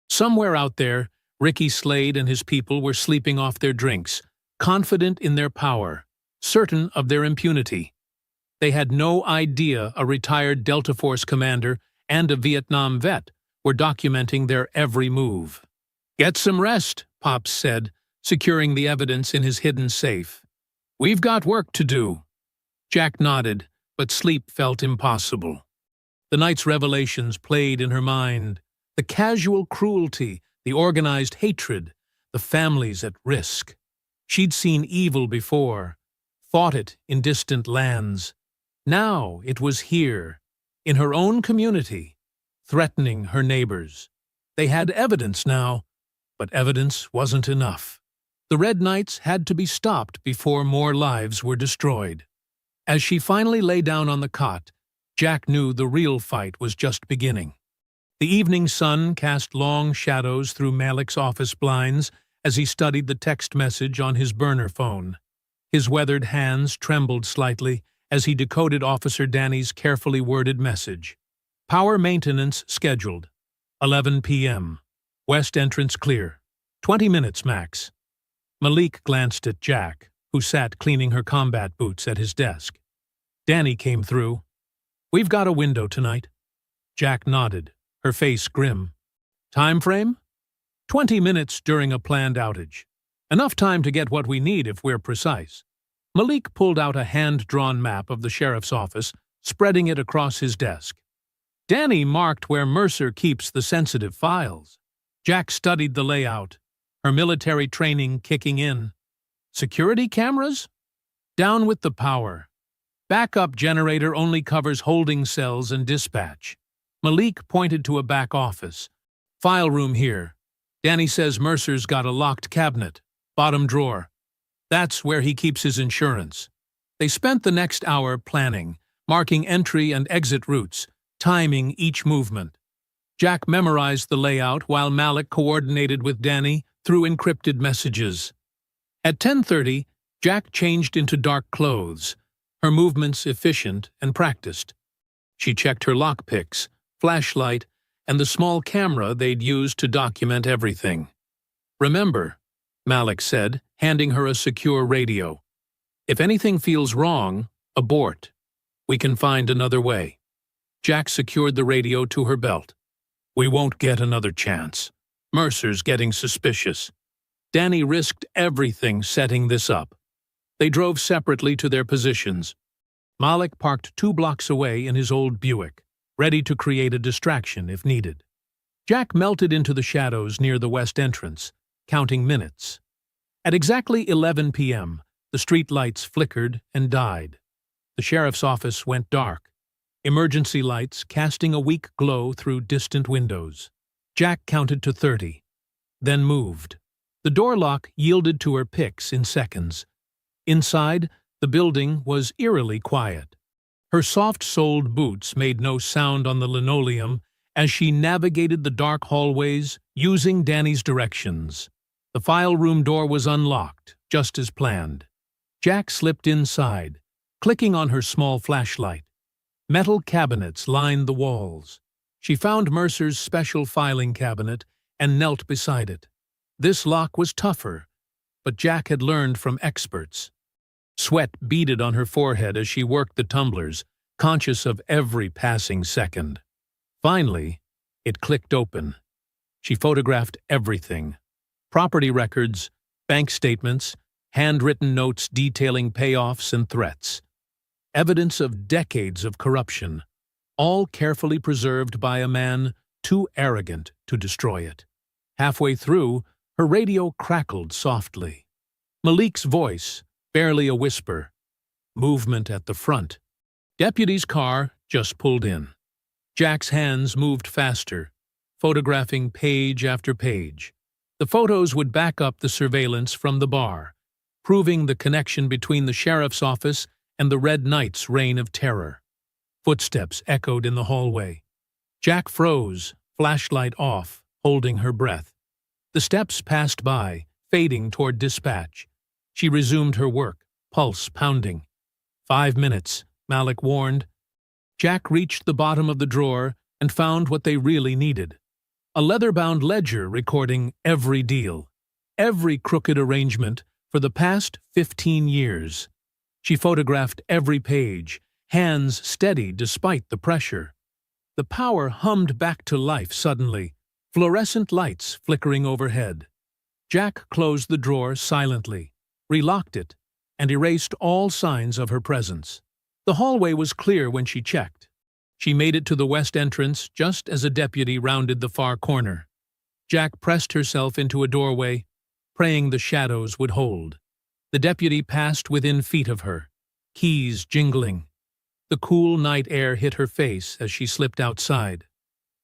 Somewhere out there, Ricky Slade and his people were sleeping off their drinks, confident in their power, certain of their impunity. They had no idea a retired Delta Force commander and a Vietnam vet were documenting their every move. "Get some rest," Pops said, securing the evidence in his hidden safe. "We've got work to do." Jack nodded, but sleep felt impossible. The night's revelations played in her mind. The casual cruelty, the organized hatred, the families at risk. She'd seen evil before, fought it in distant lands. Now it was here, in her own community, threatening her neighbors. They had evidence now, but evidence wasn't enough. The Red Knights had to be stopped before more lives were destroyed. As she finally lay down on the cot, Jack knew the real fight was just beginning. The evening sun cast long shadows through Malik's office blinds as he studied the text message on his burner phone. His weathered hands trembled slightly as he decoded Officer Danny's carefully worded message. Power maintenance scheduled. 11 p.m. West entrance clear. 20 minutes max. Malik glanced at Jack, who sat cleaning her combat boots at his desk. Danny came through. We've got a window tonight. Jack nodded, her face grim. Time frame? 20 minutes during a planned outage. Enough time to get what we need if we're precise. Malik pulled out a hand-drawn map of the sheriff's office, spreading it across his desk. Danny marked where Mercer keeps the sensitive files. Jack studied the layout, her military training kicking in. Security cameras? Down with the power. Backup generator only covers holding cells and dispatch. Malik pointed to a back office. File room here. Danny says Mercer's got a locked cabinet. Bottom drawer. That's where he keeps his insurance. They spent the next hour planning, marking entry and exit routes, timing each movement. Jack memorized the layout while Malik coordinated with Danny through encrypted messages. At 10:30, Jack changed into dark clothes, her movements efficient and practiced. She checked her lockpicks, flashlight, and the small camera they'd used to document everything. Remember, Malik said, handing her a secure radio. If anything feels wrong, abort. We can find another way. Jack secured the radio to her belt. We won't get another chance. Mercer's getting suspicious. Danny risked everything setting this up. They drove separately to their positions. Malik parked 2 blocks away in his old Buick, ready to create a distraction if needed. Jack melted into the shadows near the west entrance, counting minutes. At exactly 11 p.m., the street lights flickered and died. The sheriff's office went dark, emergency lights casting a weak glow through distant windows. Jack counted to 30, then moved. The door lock yielded to her picks in seconds. Inside, the building was eerily quiet. Her soft-soled boots made no sound on the linoleum as she navigated the dark hallways using Danny's directions. The file room door was unlocked, just as planned. Jack slipped inside, clicking on her small flashlight. Metal cabinets lined the walls. She found Mercer's special filing cabinet and knelt beside it. This lock was tougher, but Jack had learned from experts. Sweat beaded on her forehead as she worked the tumblers, conscious of every passing second. Finally, it clicked open. She photographed everything. Property records, bank statements, handwritten notes detailing payoffs and threats. Evidence of decades of corruption, all carefully preserved by a man too arrogant to destroy it. Halfway through, her radio crackled softly. Malik's voice, barely a whisper. Movement at the front. Deputy's car just pulled in. Jack's hands moved faster, photographing page after page. The photos would back up the surveillance from the bar, proving the connection between the sheriff's office and the Red Knight's reign of terror. Footsteps echoed in the hallway. Jack froze, flashlight off, holding her breath. The steps passed by, fading toward dispatch. She resumed her work, pulse pounding. 5 minutes, Malik warned. Jack reached the bottom of the drawer and found what they really needed. A leather-bound ledger recording every deal, every crooked arrangement for the past 15 years. She photographed every page, hands steady despite the pressure. The power hummed back to life suddenly, fluorescent lights flickering overhead. Jack closed the drawer silently, relocked it, and erased all signs of her presence. The hallway was clear when she checked. She made it to the west entrance just as a deputy rounded the far corner. Jack pressed herself into a doorway, praying the shadows would hold. The deputy passed within feet of her, keys jingling. The cool night air hit her face as she slipped outside.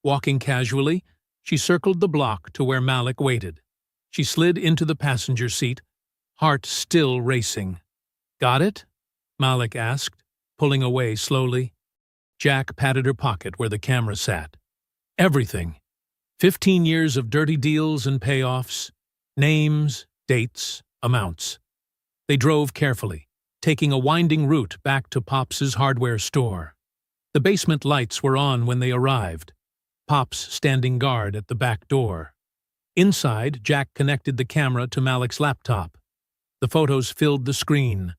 Walking casually, she circled the block to where Malik waited. She slid into the passenger seat, heart still racing. "Got it?" Malik asked. pulling away slowly. Jack patted her pocket where the camera sat. Everything. 15 years of dirty deals and payoffs. Names, dates, amounts. They drove carefully, taking a winding route back to Pops's hardware store. The basement lights were on when they arrived, Pops standing guard at the back door. Inside, Jack connected the camera to Malik's laptop. The photos filled the screen,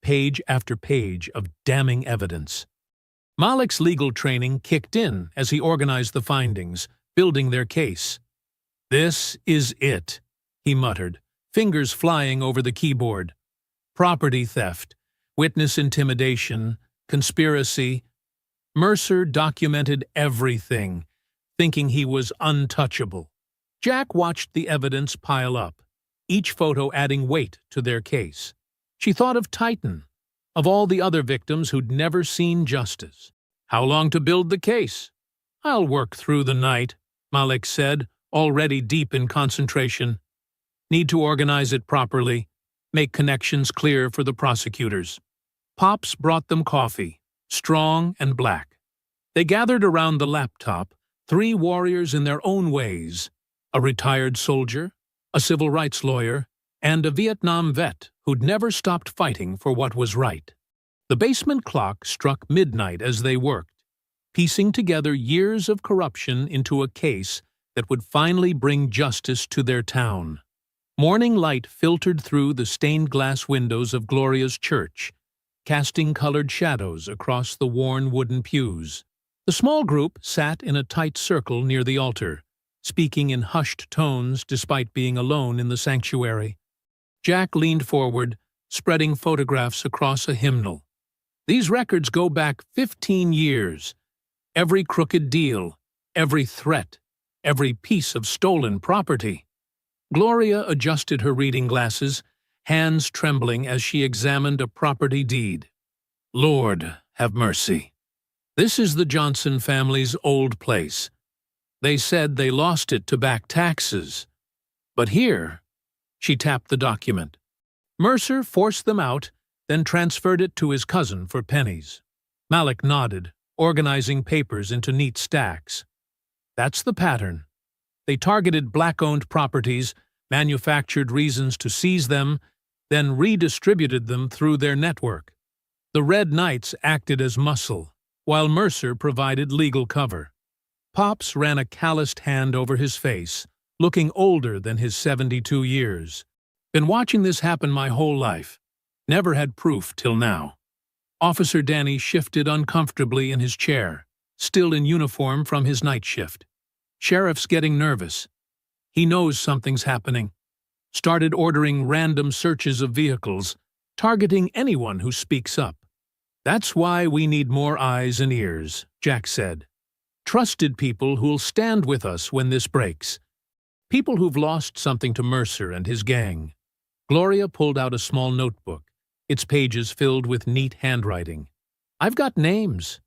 page after page of damning evidence. Malik's legal training kicked in as he organized the findings, building their case. "This is it," he muttered, fingers flying over the keyboard. Property theft, witness intimidation, conspiracy. Mercer documented everything, thinking he was untouchable. Jack watched the evidence pile up, each photo adding weight to their case. She thought of Titan, of all the other victims who'd never seen justice. "How long to build the case?" "I'll work through the night," Malik said, already deep in concentration. "Need to organize it properly, make connections clear for the prosecutors." Pops brought them coffee, strong and black. They gathered around the laptop, three warriors in their own ways: a retired soldier, a civil rights lawyer, and a Vietnam vet who'd never stopped fighting for what was right. The basement clock struck midnight as they worked, piecing together years of corruption into a case that would finally bring justice to their town. Morning light filtered through the stained glass windows of Gloria's church, casting colored shadows across the worn wooden pews. The small group sat in a tight circle near the altar, speaking in hushed tones despite being alone in the sanctuary. Jack leaned forward, spreading photographs across a hymnal. "These records go back 15 years. Every crooked deal, every threat, every piece of stolen property." Gloria adjusted her reading glasses, hands trembling as she examined a property deed. "Lord, have mercy. This is the Johnson family's old place. They said they lost it to back taxes. But here," she tapped the document. "Mercer forced them out, then transferred it to his cousin for pennies." Malik nodded, organizing papers into neat stacks. "That's the pattern. They targeted black-owned properties, manufactured reasons to seize them, then redistributed them through their network. The Red Knights acted as muscle, while Mercer provided legal cover." Pops ran a calloused hand over his face, looking older than his 72 years. "Been watching this happen my whole life. Never had proof till now." Officer Danny shifted uncomfortably in his chair, still in uniform from his night shift. "Sheriff's getting nervous. He knows something's happening. Started ordering random searches of vehicles, targeting anyone who speaks up." "That's why we need more eyes and ears," Jack said. "Trusted people who'll stand with us when this breaks. People who've lost something to Mercer and his gang." Gloria pulled out a small notebook, its pages filled with neat handwriting. "I've got names.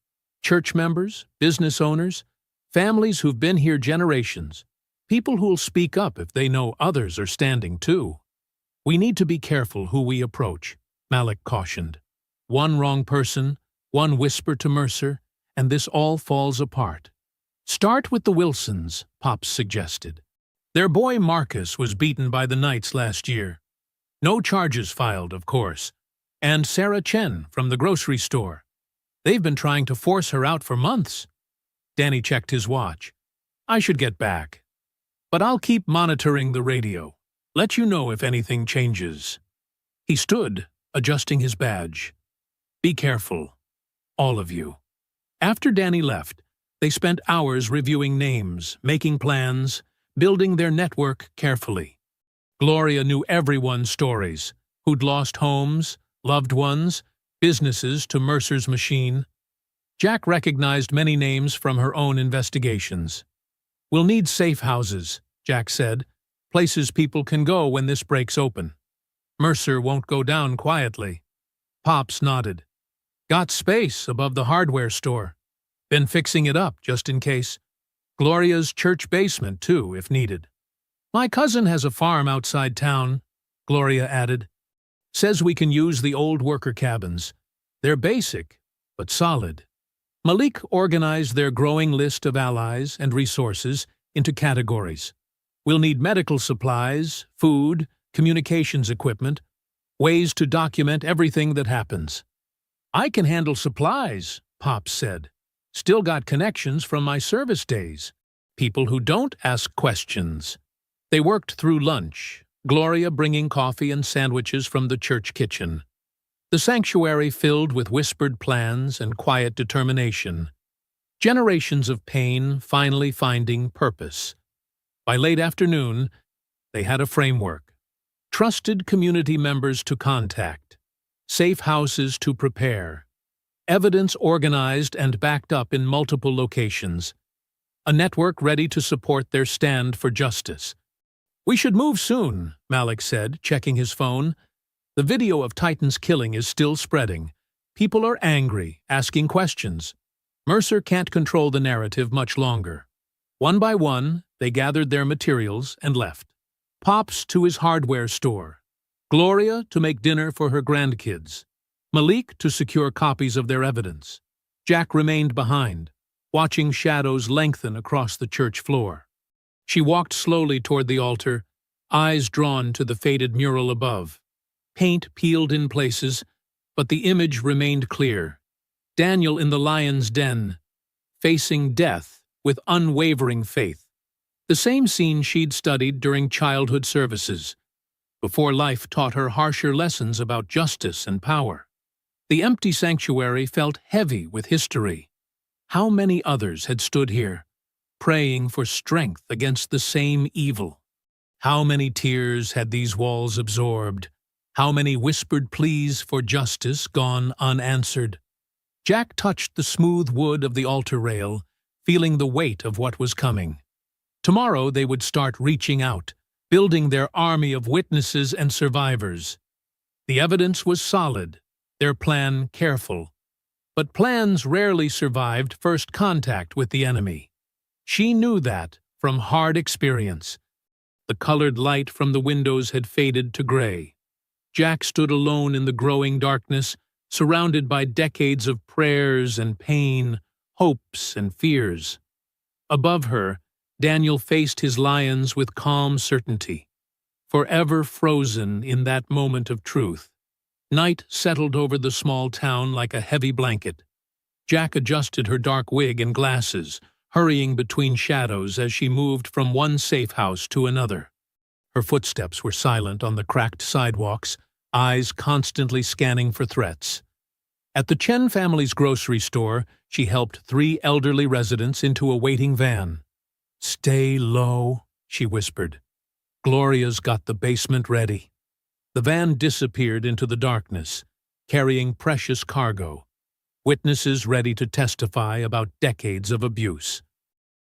Church members, business owners, families who've been here generations. People who'll speak up if they know others are standing too." "We need to be careful who we approach," Malik cautioned. "One wrong person, one whisper to Mercer, and this all falls apart." "Start with the Wilsons," Pops suggested. "Their boy Marcus was beaten by the Knights last year. No charges filed, of course. And Sarah Chen from the grocery store. They've been trying to force her out for months." Danny checked his watch. "I should get back. But I'll keep monitoring the radio. Let you know if anything changes." He stood, adjusting his badge. "Be careful. All of you." After Danny left, they spent hours reviewing names, making plans, building their network carefully. Gloria knew everyone's stories, who'd lost homes, loved ones, businesses to Mercer's machine. Jack recognized many names from her own investigations. "We'll need safe houses," Jack said, "places people can go when this breaks open. Mercer won't go down quietly." Pops nodded. "Got space above the hardware store. Been fixing it up just in case. Gloria's church basement, too, if needed. My cousin has a farm outside town," Gloria added. "Says we can use the old worker cabins. They're basic, but solid. Malik organized their growing list of allies and resources into categories. We'll need medical supplies, food, communications equipment, ways to document everything that happens. I can handle supplies, Pops said. Still got connections from my service days. People who don't ask questions. They worked through lunch, Gloria bringing coffee and sandwiches from the church kitchen. The sanctuary filled with whispered plans and quiet determination. Generations of pain finally finding purpose. By late afternoon, they had a framework. Trusted community members to contact. Safe houses to prepare. Evidence organized and backed up in multiple locations. A network ready to support their stand for justice. We should move soon, Malik said, checking his phone. The video of Titan's killing is still spreading. People are angry, asking questions. Mercer can't control the narrative much longer. One by one, they gathered their materials and left. Pops to his hardware store. Gloria to make dinner for her grandkids. Malik to secure copies of their evidence. Jack remained behind, watching shadows lengthen across the church floor. She walked slowly toward the altar, eyes drawn to the faded mural above. Paint peeled in places, but the image remained clear. Daniel in the lion's den, facing death with unwavering faith. The same scene she'd studied during childhood services, before life taught her harsher lessons about justice and power. The empty sanctuary felt heavy with history. How many others had stood here, praying for strength against the same evil? How many tears had these walls absorbed? How many whispered pleas for justice gone unanswered? Jack touched the smooth wood of the altar rail, feeling the weight of what was coming. Tomorrow they would start reaching out, building their army of witnesses and survivors. The evidence was solid, their plan careful. But plans rarely survived first contact with the enemy. She knew that from hard experience. The colored light from the windows had faded to gray. Jack stood alone in the growing darkness, surrounded by decades of prayers and pain, hopes and fears. Above her, Daniel faced his lions with calm certainty, forever frozen in that moment of truth. Night settled over the small town like a heavy blanket. Jack adjusted her dark wig and glasses, hurrying between shadows as she moved from one safe house to another. Her footsteps were silent on the cracked sidewalks, eyes constantly scanning for threats. At the Chen family's grocery store, she helped 3 elderly residents into a waiting van. "Stay low," she whispered. "Gloria's got the basement ready." The van disappeared into the darkness, carrying precious cargo, witnesses ready to testify about decades of abuse.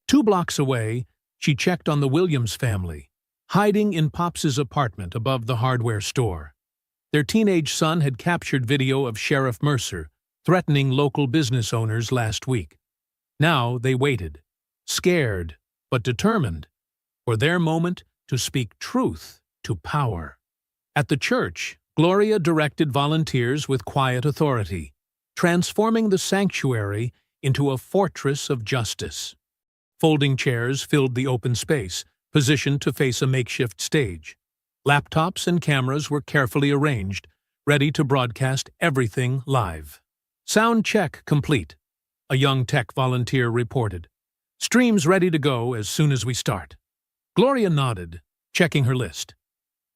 2 blocks away, she checked on the Williams family, hiding in Pops's apartment above the hardware store. Their teenage son had captured video of Sheriff Mercer threatening local business owners last week. Now they waited, scared but determined, for their moment to speak truth to power. At the church, Gloria directed volunteers with quiet authority, transforming the sanctuary into a fortress of justice. Folding chairs filled the open space, positioned to face a makeshift stage. Laptops and cameras were carefully arranged, ready to broadcast everything live. "Sound check complete," a young tech volunteer reported. "Stream's ready to go as soon as we start." Gloria nodded, checking her list.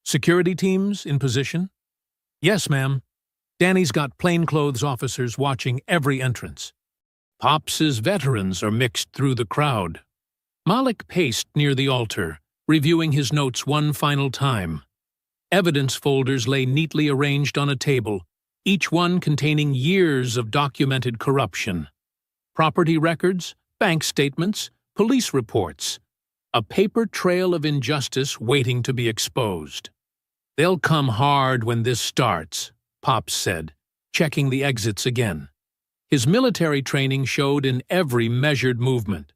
"Security teams in position?" "Yes, ma'am. Danny's got plainclothes officers watching every entrance." Pops's veterans are mixed through the crowd. Malik paced near the altar, reviewing his notes one final time. Evidence folders lay neatly arranged on a table, each one containing years of documented corruption. Property records, bank statements, police reports. A paper trail of injustice waiting to be exposed. "They'll come hard when this starts," Pops said, checking the exits again. His military training showed in every measured movement.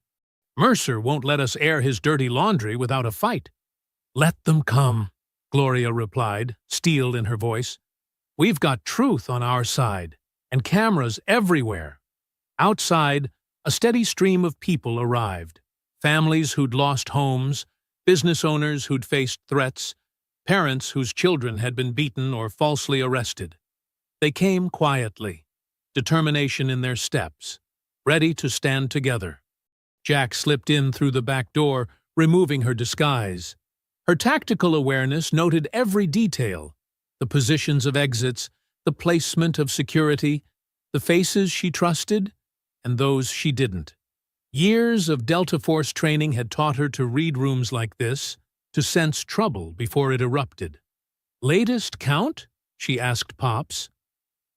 "Mercer won't let us air his dirty laundry without a fight." "Let them come," Gloria replied, steel in her voice. "We've got truth on our side, and cameras everywhere. Outside, a steady stream of people arrived. Families who'd lost homes, business owners who'd faced threats, parents whose children had been beaten or falsely arrested. They came quietly, determination in their steps, ready to stand together. Jack slipped in through the back door, removing her disguise. Her tactical awareness noted every detail: the positions of exits, the placement of security, the faces she trusted, and those she didn't. Years of Delta Force training had taught her to read rooms like this, to sense trouble before it erupted. "Latest count?" she asked Pops.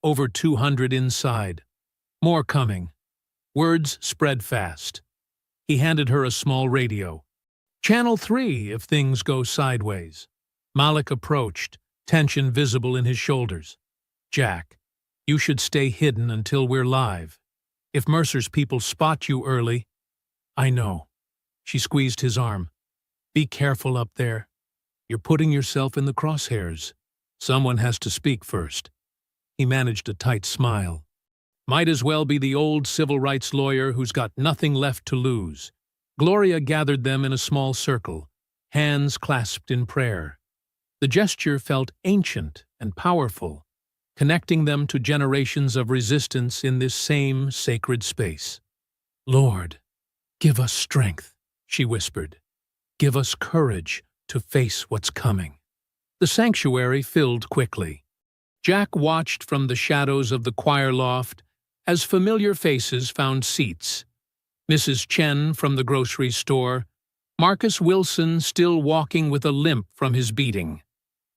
"Over 200 inside. More coming." Words spread fast. He handed her a small radio. "Channel 3 if things go sideways." Malik approached, tension visible in his shoulders. "Jack, you should stay hidden until we're live. If Mercer's people spot you early—" "I know." She squeezed his arm. "Be careful up there. You're putting yourself in the crosshairs. Someone has to speak first." He managed a tight smile. Might as well be the old civil rights lawyer who's got nothing left to lose. Gloria gathered them in a small circle, hands clasped in prayer. The gesture felt ancient and powerful, connecting them to generations of resistance in this same sacred space. "Lord, give us strength," she whispered. "Give us courage to face what's coming." The sanctuary filled quickly. Jack watched from the shadows of the choir loft as familiar faces found seats. Mrs. Chen from the grocery store, Marcus Wilson still walking with a limp from his beating,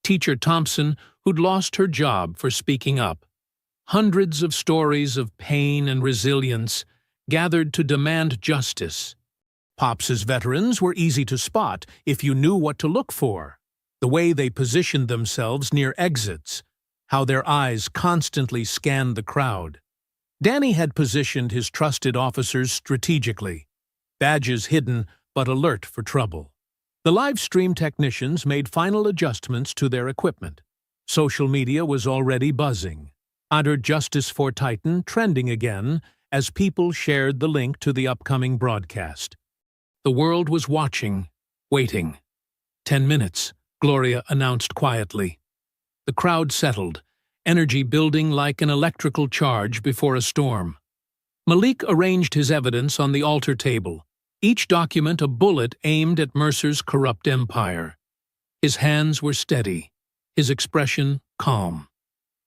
Teacher Thompson, who'd lost her job for speaking up. Hundreds of stories of pain and resilience gathered to demand justice. Pops's veterans were easy to spot if you knew what to look for. The way they positioned themselves near exits, how their eyes constantly scanned the crowd. Danny had positioned his trusted officers strategically, badges hidden but alert for trouble. The live stream technicians made final adjustments to their equipment. Social media was already buzzing. Under Justice for Titan trending again as people shared the link to the upcoming broadcast. The world was watching, waiting. 10 minutes, Gloria announced quietly. The crowd settled, energy building like an electrical charge before a storm. Malik arranged his evidence on the altar table, each document a bullet aimed at Mercer's corrupt empire. His hands were steady, his expression calm.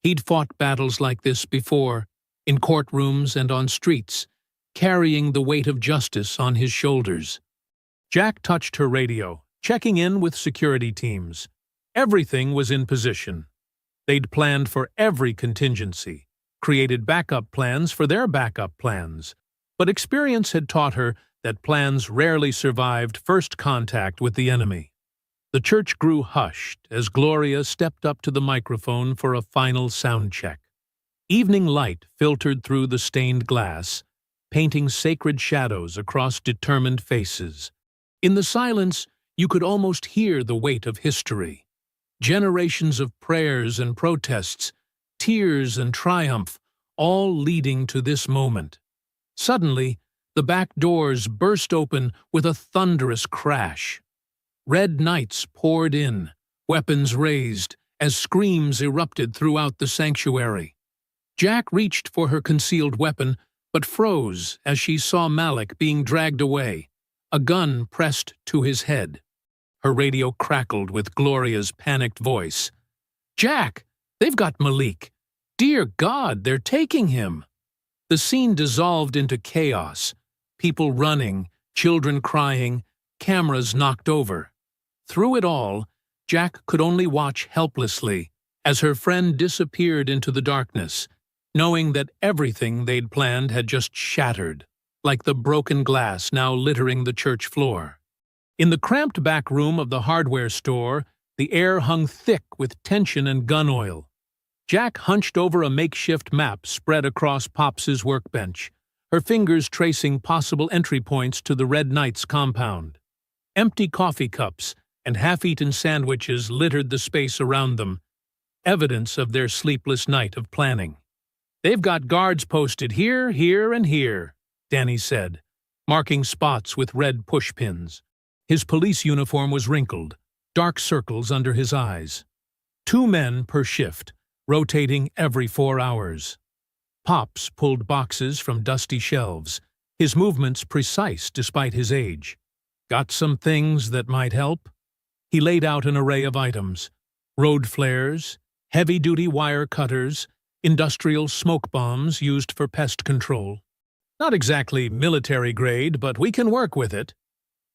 He'd fought battles like this before, in courtrooms and on streets, carrying the weight of justice on his shoulders. Jack touched her radio, checking in with security teams. Everything was in position. They'd planned for every contingency, created backup plans for their backup plans, but experience had taught her that plans rarely survived first contact with the enemy. The church grew hushed as Gloria stepped up to the microphone for a final sound check. Evening light filtered through the stained glass, painting sacred shadows across determined faces. In the silence, you could almost hear the weight of history. Generations of prayers and protests, tears and triumph, all leading to this moment. Suddenly, the back doors burst open with a thunderous crash. Red knights poured in, weapons raised, as screams erupted throughout the sanctuary. Jack reached for her concealed weapon, but froze as she saw Malik being dragged away, a gun pressed to his head. Her radio crackled with Gloria's panicked voice. "Jack, they've got Malik. Dear God, they're taking him." The scene dissolved into chaos, people running, children crying, cameras knocked over. Through it all, Jack could only watch helplessly as her friend disappeared into the darkness, knowing that everything they'd planned had just shattered, like the broken glass now littering the church floor. In the cramped back room of the hardware store, the air hung thick with tension and gun oil. Jack hunched over a makeshift map spread across Pops's workbench, her fingers tracing possible entry points to the Red Knight's compound. Empty coffee cups and half-eaten sandwiches littered the space around them, evidence of their sleepless night of planning. They've got guards posted here, here, and here, Danny said, marking spots with red pushpins. His police uniform was wrinkled, dark circles under his eyes. 2 men per shift, rotating every 4 hours. Pops pulled boxes from dusty shelves, his movements precise despite his age. Got some things that might help? He laid out an array of items: road flares, heavy-duty wire cutters, industrial smoke bombs used for pest control. Not exactly military grade, but we can work with it.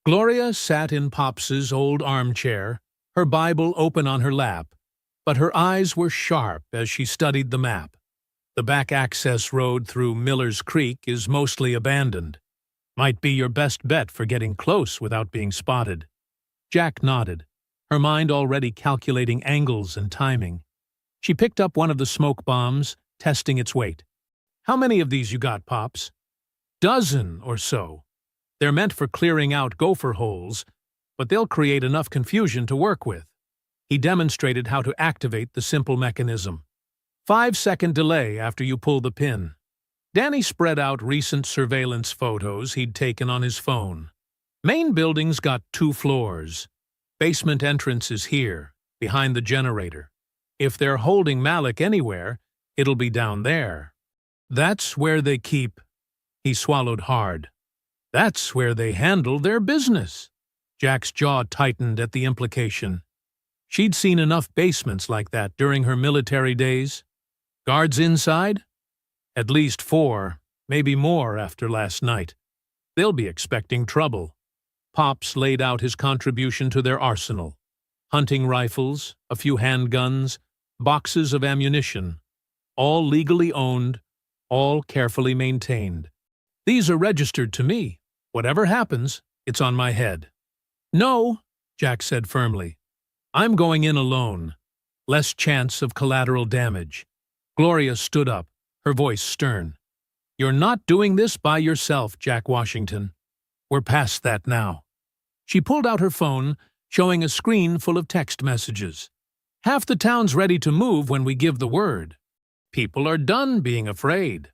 Gloria sat in Pops's old armchair, her Bible open on her lap, but her eyes were sharp as she studied the map. The back access road through Miller's Creek is mostly abandoned. Might be your best bet for getting close without being spotted. Jack nodded, her mind already calculating angles and timing. She picked up one of the smoke bombs, testing its weight. How many of these you got, Pops? Dozen or so. They're meant for clearing out gopher holes, but they'll create enough confusion to work with. He demonstrated how to activate the simple mechanism. 5-second delay after you pull the pin. Danny spread out recent surveillance photos he'd taken on his phone. Main building's got 2 floors. Basement entrance is here, behind the generator. If they're holding Malik anywhere, it'll be down there. That's where they keep... He swallowed hard. That's where they handle their business. Jack's jaw tightened at the implication. She'd seen enough basements like that during her military days. Guards inside? At least 4, maybe more after last night. They'll be expecting trouble. Pops laid out his contribution to their arsenal. Hunting rifles, a few handguns, boxes of ammunition. All legally owned, all carefully maintained. These are registered to me. Whatever happens, it's on my head. No, Jack said firmly. I'm going in alone. Less chance of collateral damage. Gloria stood up, her voice stern. You're not doing this by yourself, Jack Washington. We're past that now. She pulled out her phone, showing a screen full of text messages. Half the town's ready to move when we give the word. People are done being afraid.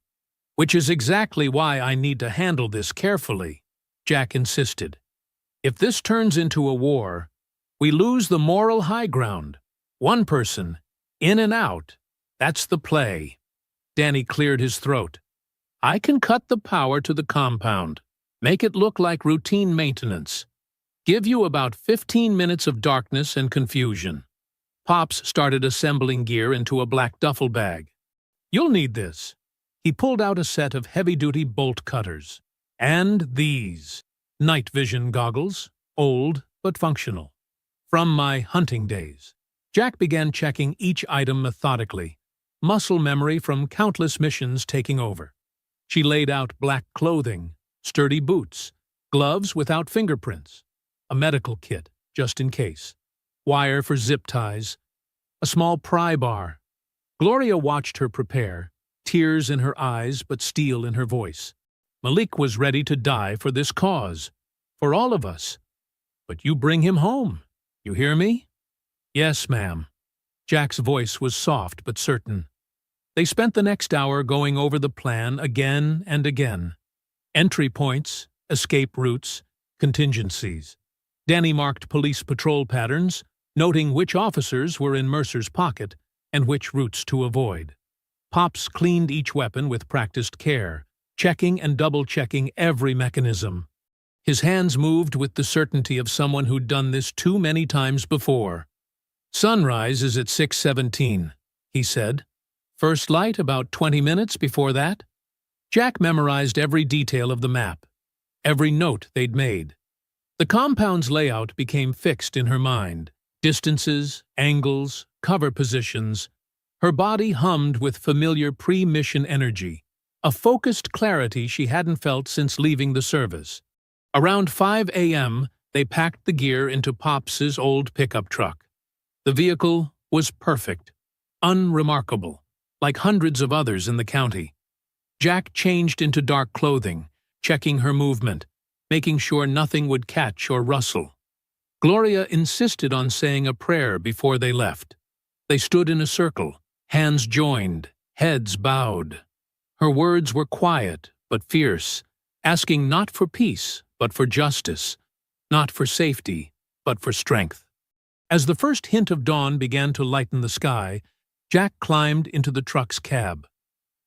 Which is exactly why I need to handle this carefully, Jack insisted. If this turns into a war, we lose the moral high ground. One person, in and out. That's the play. Danny cleared his throat. I can cut the power to the compound, make it look like routine maintenance. Give you about 15 minutes of darkness and confusion. Pops started assembling gear into a black duffel bag. You'll need this. He pulled out a set of heavy-duty bolt cutters. And these. Night vision goggles, old but functional. From my hunting days. Jack began checking each item methodically, muscle memory from countless missions taking over. She laid out black clothing, sturdy boots, gloves without fingerprints, a medical kit, just in case, wire for zip ties, a small pry bar. Gloria watched her prepare, tears in her eyes but steel in her voice. Malik was ready to die for this cause, for all of us. But you bring him home. You hear me? Yes, ma'am. Jack's voice was soft but certain. They spent the next hour going over the plan again and again. Entry points, escape routes, contingencies. Danny marked police patrol patterns, noting which officers were in Mercer's pocket and which routes to avoid. Pops cleaned each weapon with practiced care, checking and double-checking every mechanism. His hands moved with the certainty of someone who'd done this too many times before. Sunrise is at 6:17, he said. First light about 20 minutes before that. Jack memorized every detail of the map, every note they'd made. The compound's layout became fixed in her mind. Distances, angles, cover positions. Her body hummed with familiar pre-mission energy, a focused clarity she hadn't felt since leaving the service. Around 5 a.m., they packed the gear into Pops's old pickup truck. The vehicle was perfect, unremarkable, like hundreds of others in the county. Jack changed into dark clothing, checking her movement, making sure nothing would catch or rustle. Gloria insisted on saying a prayer before they left. They stood in a circle, hands joined, heads bowed. Her words were quiet but fierce, asking not for peace but for justice, not for safety but for strength. As the first hint of dawn began to lighten the sky, Jack climbed into the truck's cab.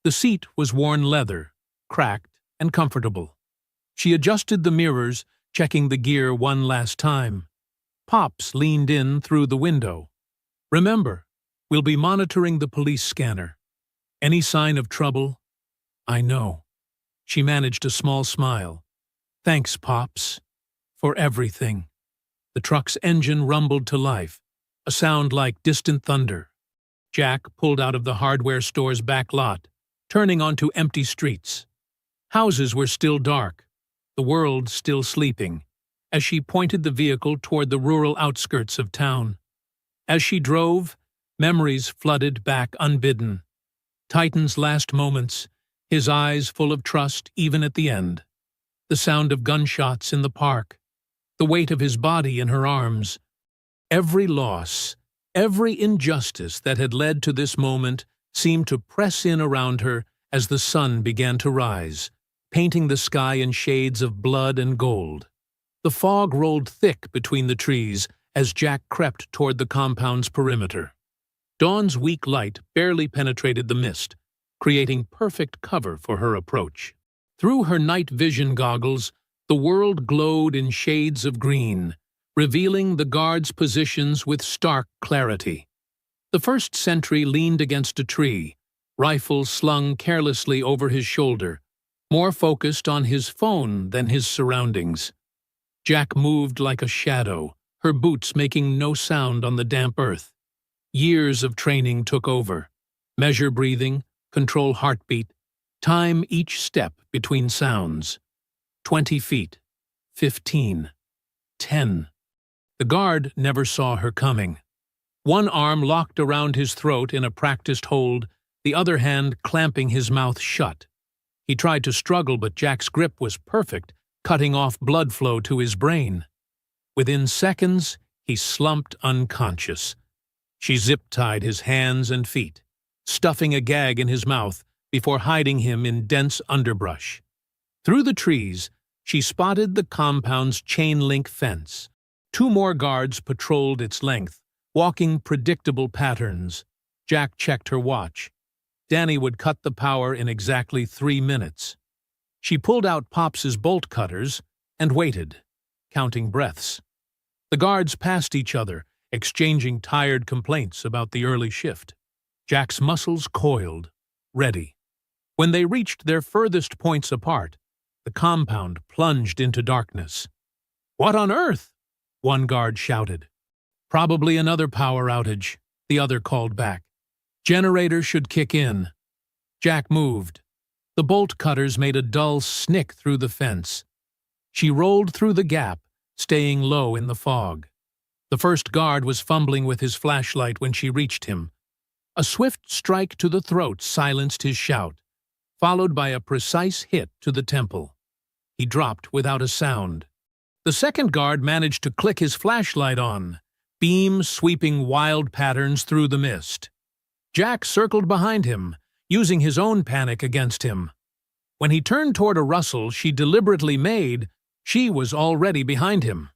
The seat was worn leather, cracked and comfortable. She adjusted the mirrors, checking the gear one last time. Pops leaned in through the window. "Remember, we'll be monitoring the police scanner. Any sign of trouble?" "I know." She managed a small smile. "Thanks, Pops, for everything." The truck's engine rumbled to life, a sound like distant thunder. Jack pulled out of the hardware store's back lot, turning onto empty streets. Houses were still dark, the world still sleeping, as she pointed the vehicle toward the rural outskirts of town. As she drove, memories flooded back unbidden. Titan's last moments, his eyes full of trust even at the end. The sound of gunshots in the park, the weight of his body in her arms. Every loss, every injustice that had led to this moment seemed to press in around her as the sun began to rise, painting the sky in shades of blood and gold. The fog rolled thick between the trees as Jack crept toward the compound's perimeter. Dawn's weak light barely penetrated the mist, creating perfect cover for her approach. Through her night vision goggles, the world glowed in shades of green, revealing the guards' positions with stark clarity. The first sentry leaned against a tree, rifle slung carelessly over his shoulder, more focused on his phone than his surroundings. Jack moved like a shadow, her boots making no sound on the damp earth. Years of training took over. Measure breathing, control heartbeat, time each step between sounds. 20 feet, 15, 10. The guard never saw her coming. One arm locked around his throat in a practiced hold, the other hand clamping his mouth shut. He tried to struggle, but Jack's grip was perfect, cutting off blood flow to his brain. Within seconds, he slumped unconscious. She zip-tied his hands and feet, stuffing a gag in his mouth before hiding him in dense underbrush. Through the trees, she spotted the compound's chain-link fence. 2 more guards patrolled its length, walking predictable patterns. Jack checked her watch. Danny would cut the power in exactly 3 minutes. She pulled out Pops's bolt cutters and waited, counting breaths. The guards passed each other, exchanging tired complaints about the early shift. Jack's muscles coiled, ready. When they reached their furthest points apart, the compound plunged into darkness. "What on earth?" one guard shouted. "Probably another power outage," the other called back. "Generator should kick in." Jack moved. The bolt cutters made a dull snick through the fence. She rolled through the gap, staying low in the fog. The first guard was fumbling with his flashlight when she reached him. A swift strike to the throat silenced his shout, followed by a precise hit to the temple. He dropped without a sound. The second guard managed to click his flashlight on, beams sweeping wild patterns through the mist. Jack circled behind him, using his own panic against him. When he turned toward a rustle she deliberately made, she was already behind him.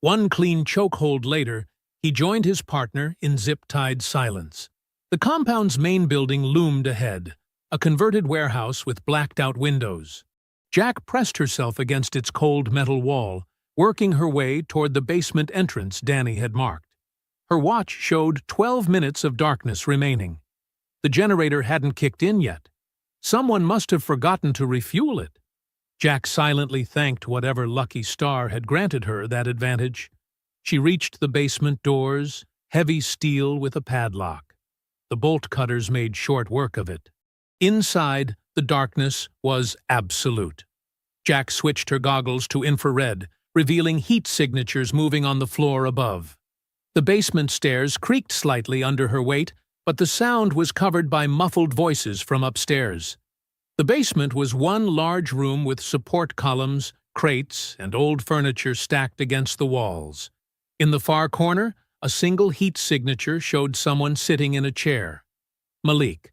One clean chokehold later, he joined his partner in zip-tied silence. The compound's main building loomed ahead, a converted warehouse with blacked-out windows. Jack pressed herself against its cold metal wall, working her way toward the basement entrance Danny had marked. Her watch showed 12 minutes of darkness remaining. The generator hadn't kicked in yet. Someone must have forgotten to refuel it. Jack silently thanked whatever lucky star had granted her that advantage. She reached the basement doors, heavy steel with a padlock. The bolt cutters made short work of it. Inside, the darkness was absolute. Jack switched her goggles to infrared, revealing heat signatures moving on the floor above. The basement stairs creaked slightly under her weight, but the sound was covered by muffled voices from upstairs. The basement was one large room with support columns, crates, and old furniture stacked against the walls. In the far corner, a single heat signature showed someone sitting in a chair. Malik.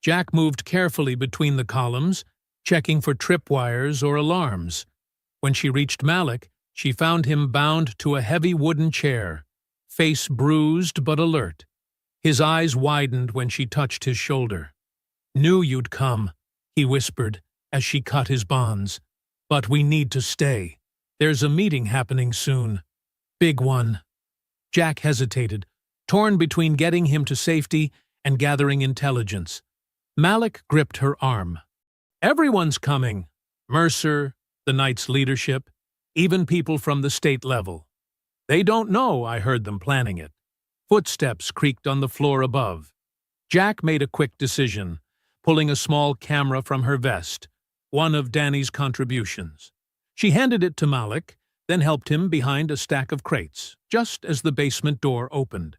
Jack moved carefully between the columns, checking for tripwires or alarms. When she reached Malik, she found him bound to a heavy wooden chair, face bruised but alert. His eyes widened when she touched his shoulder. "Knew you'd come," he whispered as she cut his bonds. "But we need to stay. There's a meeting happening soon. Big one." Jack hesitated, torn between getting him to safety and gathering intelligence. Malik gripped her arm. "Everyone's coming. Mercer, the Knight's leadership, even people from the state level. They don't know I heard them planning it." Footsteps creaked on the floor above. Jack made a quick decision, pulling a small camera from her vest, one of Danny's contributions. She handed it to Malik, then helped him behind a stack of crates, just as the basement door opened.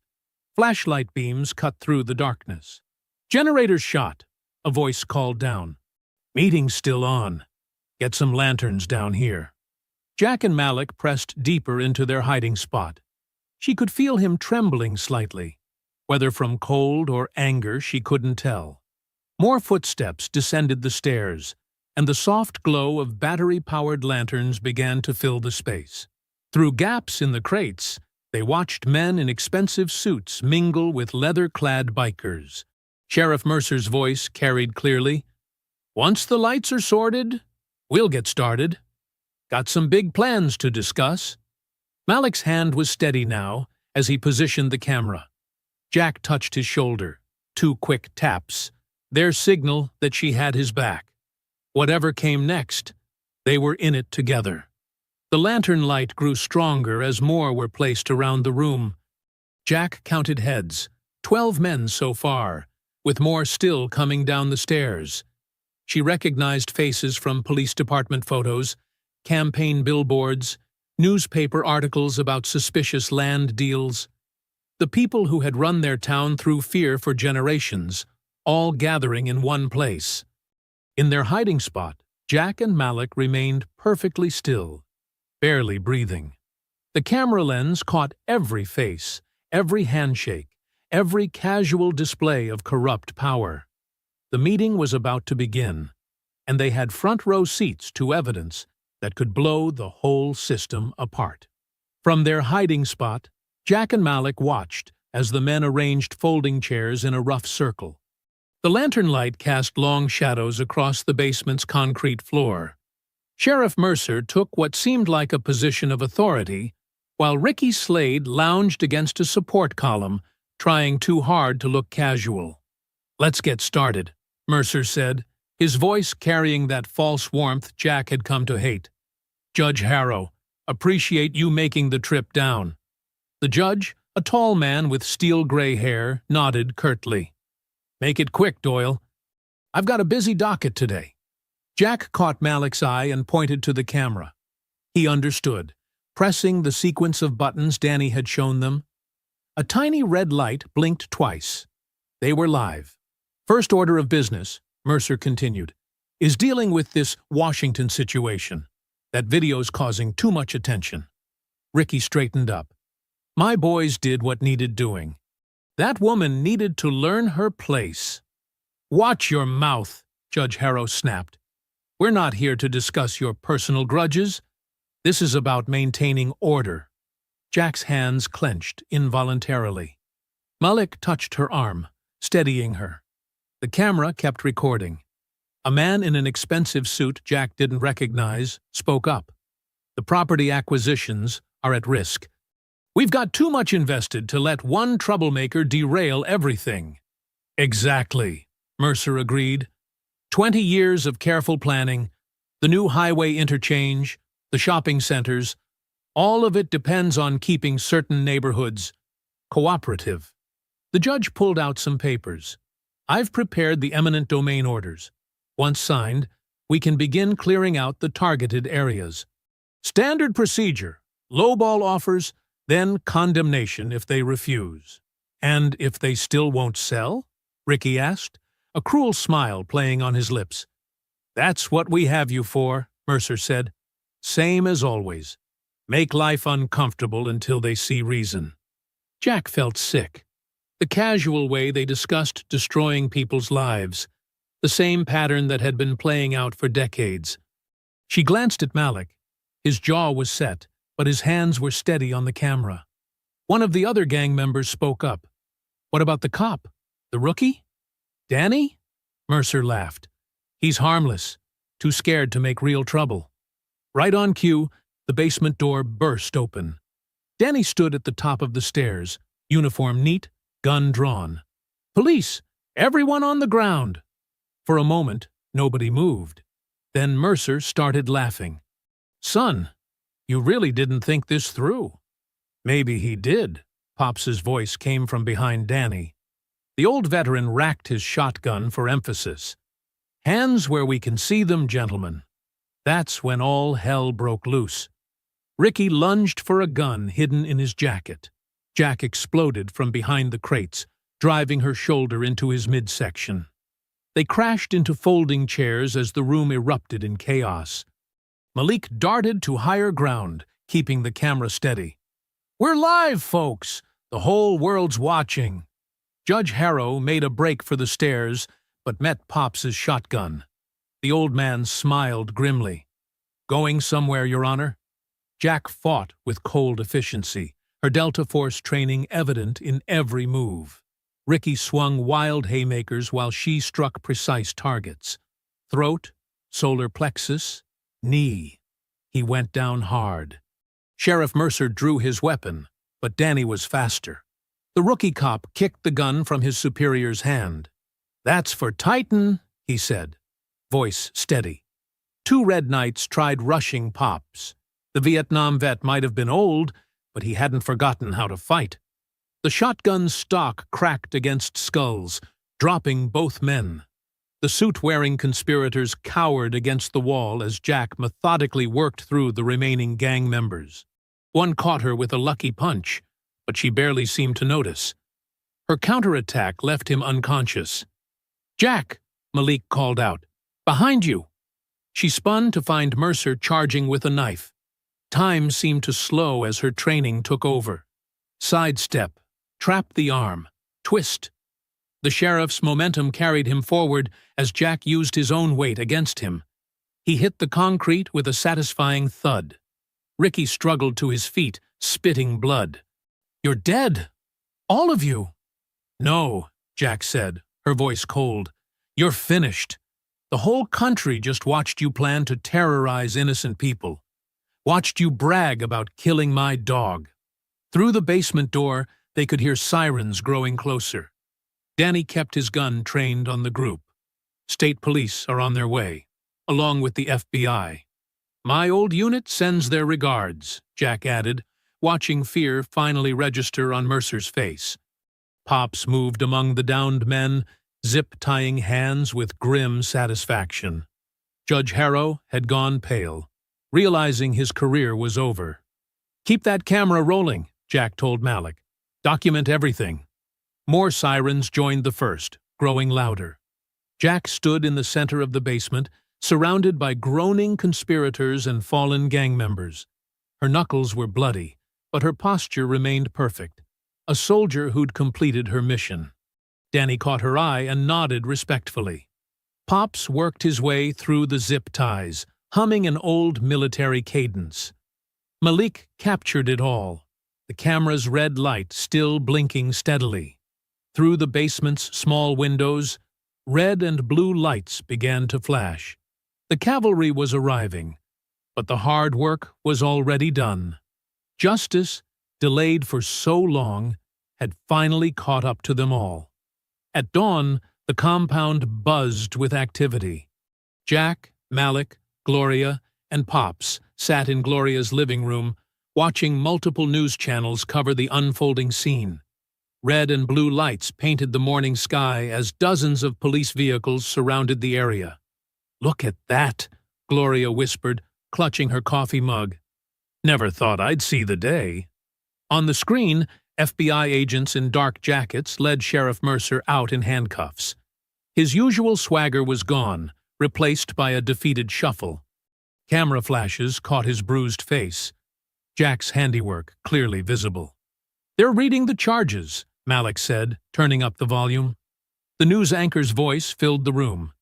Flashlight beams cut through the darkness. "Generators shot," a voice called down. "Meeting's still on. Get some lanterns down here." Jack and Malik pressed deeper into their hiding spot. She could feel him trembling slightly. Whether from cold or anger, she couldn't tell. More footsteps descended the stairs, and the soft glow of battery-powered lanterns began to fill the space. Through gaps in the crates, they watched men in expensive suits mingle with leather-clad bikers. Sheriff Mercer's voice carried clearly, "Once the lights are sorted, we'll get started. Got some big plans to discuss." Malik's hand was steady now as he positioned the camera. Jack touched his shoulder. 2 quick taps, their signal that she had his back. Whatever came next, they were in it together. The lantern light grew stronger as more were placed around the room. Jack counted heads, 12 men so far, with more still coming down the stairs. She recognized faces from police department photos, campaign billboards, newspaper articles about suspicious land deals. The people who had run their town through fear for generations, all gathering in one place. In their hiding spot, Jack and Malik remained perfectly still, barely breathing. The camera lens caught every face, every handshake, every casual display of corrupt power. The meeting was about to begin, and they had front-row seats to evidence that could blow the whole system apart. From their hiding spot, Jack and Malik watched as the men arranged folding chairs in a rough circle. The lantern light cast long shadows across the basement's concrete floor. Sheriff Mercer took what seemed like a position of authority, while Ricky Slade lounged against a support column, trying too hard to look casual. "Let's get started," Mercer said, his voice carrying that false warmth Jack had come to hate. "Judge Harrow, appreciate you making the trip down." The judge, a tall man with steel-gray hair, nodded curtly. "Make it quick, Doyle. I've got a busy docket today." Jack caught Malik's eye and pointed to the camera. He understood, pressing the sequence of buttons Danny had shown them. A tiny red light blinked twice. They were live. "First order of business," Mercer continued, "is dealing with this Washington situation. That video's causing too much attention." Ricky straightened up. "My boys did what needed doing. That woman needed to learn her place." "Watch your mouth," Judge Harrow snapped. "We're not here to discuss your personal grudges. This is about maintaining order." Jack's hands clenched involuntarily. Malik touched her arm, steadying her. The camera kept recording. A man in an expensive suit Jack didn't recognize spoke up. "The property acquisitions are at risk. We've got too much invested to let one troublemaker derail everything." "Exactly," Mercer agreed. 20 years of careful planning, the new highway interchange, the shopping centers, all of it depends on keeping certain neighborhoods cooperative." The judge pulled out some papers. "I've prepared the eminent domain orders. Once signed, we can begin clearing out the targeted areas. Standard procedure, lowball offers, then condemnation if they refuse." "And if they still won't sell?" Ricky asked, a cruel smile playing on his lips. "That's what we have you for," Mercer said. "Same as always. Make life uncomfortable until they see reason." Jack felt sick. the casual way they discussed destroying people's lives, the same pattern that had been playing out for decades. She glanced at Malik. His jaw was set, but his hands were steady on the camera. One of the other gang members spoke up. "What about the cop? The rookie? Danny?" Mercer laughed. "He's harmless, too scared to make real trouble." Right on cue, the basement door burst open. Danny stood at the top of the stairs, uniform neat, gun drawn. "Police! Everyone on the ground!" For a moment, nobody moved. Then Mercer started laughing. "Son, you really didn't think this through." "Maybe he did." Pops's voice came from behind Danny. The old veteran racked his shotgun for emphasis. "Hands where we can see them, gentlemen." That's when all hell broke loose. Ricky lunged for a gun hidden in his jacket. Jack exploded from behind the crates, driving her shoulder into his midsection. They crashed into folding chairs as the room erupted in chaos. Malik darted to higher ground, keeping the camera steady. "We're live, folks! The whole world's watching." Judge Harrow made a break for the stairs, but met Pops's shotgun. The old man smiled grimly. "Going somewhere, Your Honor?" Jack fought with cold efficiency, her Delta Force training evident in every move. Ricky swung wild haymakers while she struck precise targets. Throat, solar plexus, knee. He went down hard. Sheriff Mercer drew his weapon, but Danny was faster. The rookie cop kicked the gun from his superior's hand. "That's for Titan," he said, voice steady. Two Red Knights tried rushing Pops. The Vietnam vet might have been old, but he hadn't forgotten how to fight. The shotgun's stock cracked against skulls, dropping both men. The suit-wearing conspirators cowered against the wall as Jack methodically worked through the remaining gang members. One caught her with a lucky punch, but she barely seemed to notice. Her counterattack left him unconscious. "Jack!" Malik called out. "Behind you!" She spun to find Mercer charging with a knife. Time seemed to slow as her training took over. Sidestep, trap the arm, twist. The sheriff's momentum carried him forward as Jack used his own weight against him. He hit the concrete with a satisfying thud. Ricky struggled to his feet, spitting blood. "You're dead! All of you!" "No," Jack said, her voice cold. "You're finished. The whole country just watched you plan to terrorize innocent people. Watched you brag about killing my dog." Through the basement door, they could hear sirens growing closer. Danny kept his gun trained on the group. "State police are on their way, along with the FBI. My old unit sends their regards," Jack added, watching fear finally register on Mercer's face. Pops moved among the downed men, zip-tying hands with grim satisfaction. Judge Harrow had gone pale, realizing his career was over. "Keep that camera rolling," Jack told Malik. "Document everything." More sirens joined the first, growing louder. Jack stood in the center of the basement, surrounded by groaning conspirators and fallen gang members. Her knuckles were bloody, but her posture remained perfect. A soldier who'd completed her mission. Danny caught her eye and nodded respectfully. Pops worked his way through the zip ties, humming an old military cadence. Malik captured it all, the camera's red light still blinking steadily. Through the basement's small windows, red and blue lights began to flash. The cavalry was arriving, but the hard work was already done. Justice, delayed for so long, had finally caught up to them all. At dawn, the compound buzzed with activity. Jack, Malik, Gloria, and Pops sat in Gloria's living room, watching multiple news channels cover the unfolding scene. Red and blue lights painted the morning sky as dozens of police vehicles surrounded the area. "Look at that," Gloria whispered, clutching her coffee mug. "Never thought I'd see the day." On the screen, FBI agents in dark jackets led Sheriff Mercer out in handcuffs. His usual swagger was gone, replaced by a defeated shuffle. Camera flashes caught his bruised face. Jack's handiwork clearly visible. "They're reading the charges," Malik said, turning up the volume. The news anchor's voice filled the room.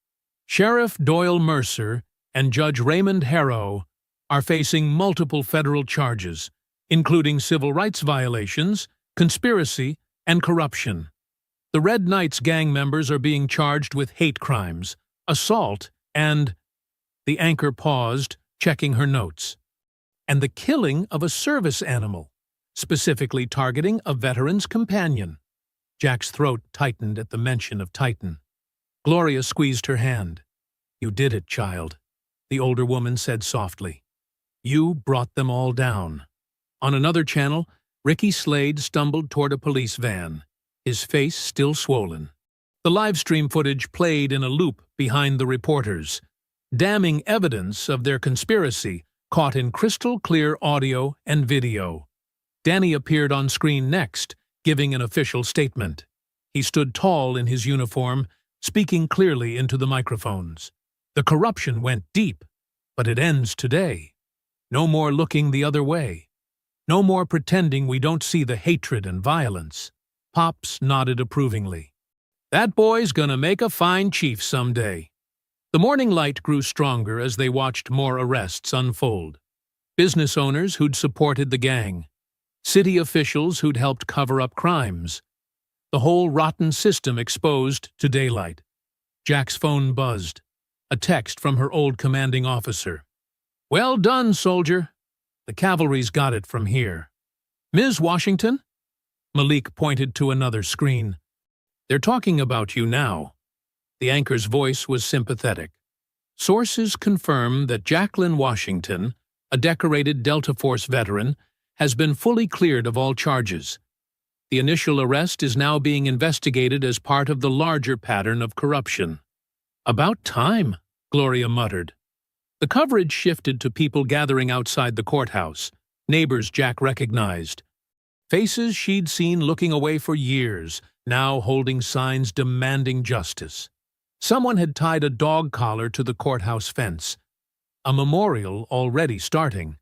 Sheriff Doyle Mercer and Judge Raymond Harrow are facing multiple federal charges, including civil rights violations, conspiracy, and corruption. The Red Knights gang members are being charged with hate crimes, assault, and— The anchor paused, checking her notes. And the killing of a service animal, specifically targeting a veteran's companion. Jack's throat tightened at the mention of Titan. Gloria squeezed her hand. You did it, child, the older woman said softly. You brought them all down. On another channel, Ricky Slade stumbled toward a police van, his face still swollen. The live stream footage played in a loop behind the reporters, damning evidence of their conspiracy caught in crystal-clear audio and video. Danny appeared on screen next, giving an official statement. He stood tall in his uniform, speaking clearly into the microphones. The corruption went deep, but it ends today. No more looking the other way. No more pretending we don't see the hatred and violence. Pops nodded approvingly. That boy's gonna make a fine chief someday. The morning light grew stronger as they watched more arrests unfold. Business owners who'd supported the gang. City officials who'd helped cover up crimes. The whole rotten system exposed to daylight. Jack's phone buzzed. A text from her old commanding officer. Well done, soldier. The cavalry's got it from here. Ms. Washington? Malik pointed to another screen. They're talking about you now. The anchor's voice was sympathetic. Sources confirm that Jacqueline Washington, a decorated Delta Force veteran, has been fully cleared of all charges. The initial arrest is now being investigated as part of the larger pattern of corruption. About time, Gloria muttered. The coverage shifted to people gathering outside the courthouse, neighbors Jack recognized. Faces she'd seen looking away for years, now holding signs demanding justice. Someone had tied a dog collar to the courthouse fence. A memorial already starting.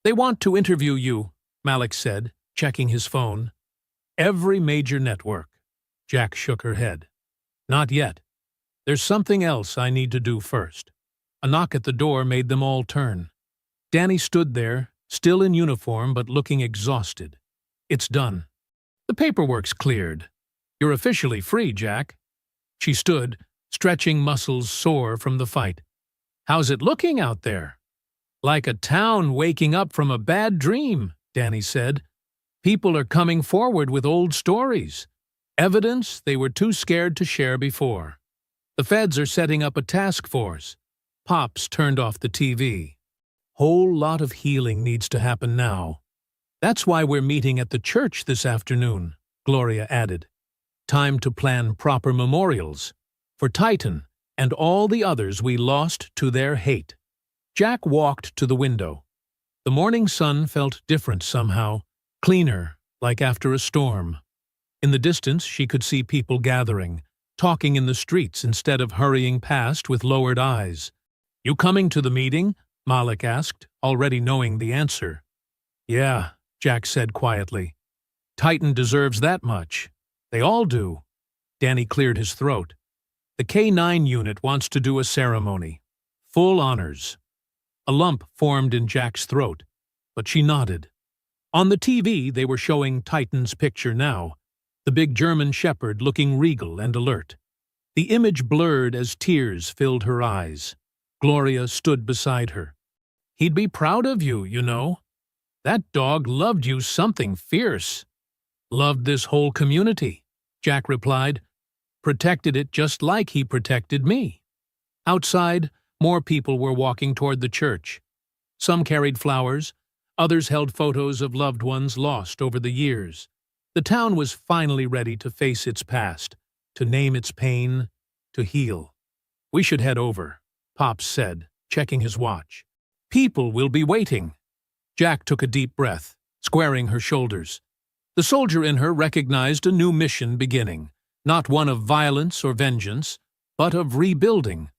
They want to interview you, Malik said, checking his phone. Every major network. Jack shook her head. Not yet. There's something else I need to do first. A knock at the door made them all turn. Danny stood there, still in uniform but looking exhausted. It's done. The paperwork's cleared. You're officially free, Jack. She stood, stretching muscles sore from the fight. How's it looking out there? Like a town waking up from a bad dream, Danny said. People are coming forward with old stories. Evidence they were too scared to share before. The feds are setting up a task force. Pops turned off the TV. Whole lot of healing needs to happen now. That's why we're meeting at the church this afternoon, Gloria added. Time to plan proper memorials. For Titan and all the others we lost to their hate. Jack walked to the window. The morning sun felt different somehow, cleaner, like after a storm. In the distance she could see people gathering, talking in the streets instead of hurrying past with lowered eyes. You coming to the meeting? Malik asked, already knowing the answer. Yeah, Jack said quietly. Titan deserves that much. They all do. Danny cleared his throat. The K-9 unit wants to do a ceremony. Full honors. A lump formed in Jack's throat, but she nodded. On the TV, they were showing Titan's picture now, the big German shepherd looking regal and alert. The image blurred as tears filled her eyes. Gloria stood beside her. He'd be proud of you, you know. That dog loved you something fierce. Loved this whole community, Jack replied. Protected it just like he protected me. Outside, more people were walking toward the church. Some carried flowers, others held photos of loved ones lost over the years. The town was finally ready to face its past, to name its pain, to heal. We should head over, Pops said, checking his watch. People will be waiting. Jack took a deep breath, squaring her shoulders. The soldier in her recognized a new mission beginning. Not one of violence or vengeance, but of rebuilding,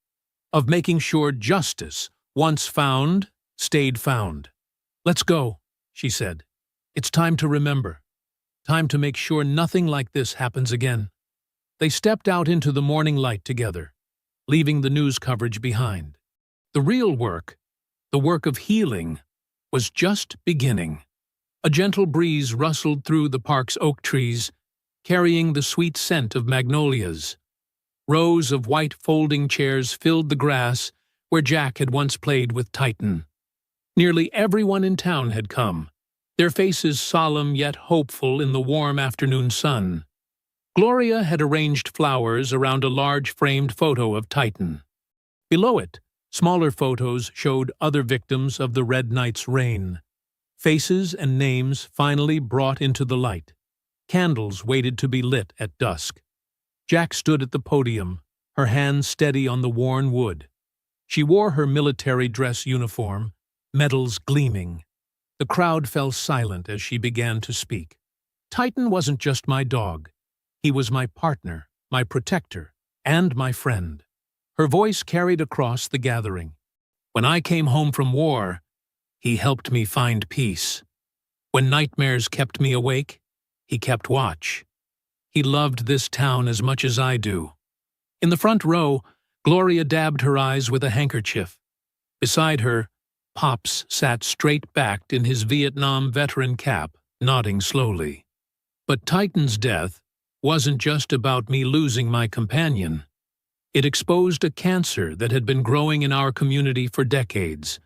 of making sure justice, once found, stayed found. Let's go, she said. It's time to remember. Time to make sure nothing like this happens again. They stepped out into the morning light together, leaving the news coverage behind. The real work, the work of healing, was just beginning. A gentle breeze rustled through the park's oak trees, carrying the sweet scent of magnolias. Rows of white folding chairs filled the grass where Jack had once played with Titan. Nearly everyone in town had come, their faces solemn yet hopeful in the warm afternoon sun. Gloria had arranged flowers around a large framed photo of Titan. Below it, smaller photos showed other victims of the Red Knight's reign. Faces and names finally brought into the light. Candles waited to be lit at dusk. Jack stood at the podium, her hands steady on the worn wood. She wore her military dress uniform, medals gleaming. The crowd fell silent as she began to speak. Titan wasn't just my dog. He was my partner, my protector, and my friend. Her voice carried across the gathering. When I came home from war, he helped me find peace. When nightmares kept me awake, he kept watch. He loved this town as much as I do. In the front row, Gloria dabbed her eyes with a handkerchief. Beside her, Pops sat straight-backed in his Vietnam veteran cap, nodding slowly. But Titan's death wasn't just about me losing my companion. It exposed a cancer that had been growing in our community for decades.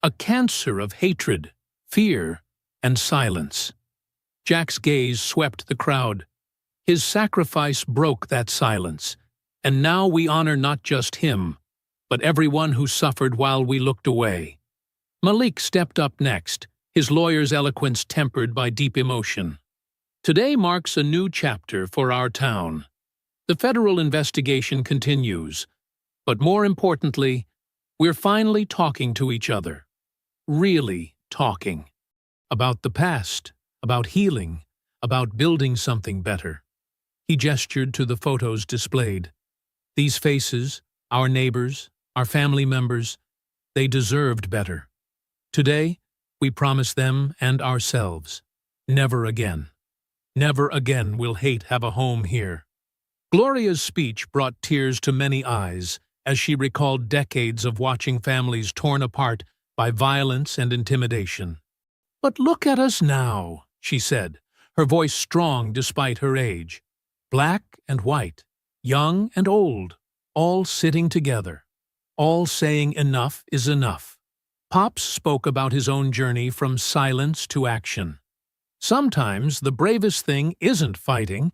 A cancer of hatred, fear, and silence. Jack's gaze swept the crowd. His sacrifice broke that silence, and now we honor not just him, but everyone who suffered while we looked away. Malik stepped up next, his lawyer's eloquence tempered by deep emotion. Today marks a new chapter for our town. The federal investigation continues, but more importantly, we're finally talking to each other. Really talking. About the past, about healing, about building something better. He gestured to the photos displayed. These faces, our neighbors, our family members, they deserved better. Today, we promise them and ourselves, never again. Never again will hate have a home here. Gloria's speech brought tears to many eyes as she recalled decades of watching families torn apart by violence and intimidation. But look at us now, she said, her voice strong despite her age. Black and white, young and old, all sitting together, all saying enough is enough. Pops spoke about his own journey from silence to action. Sometimes the bravest thing isn't fighting,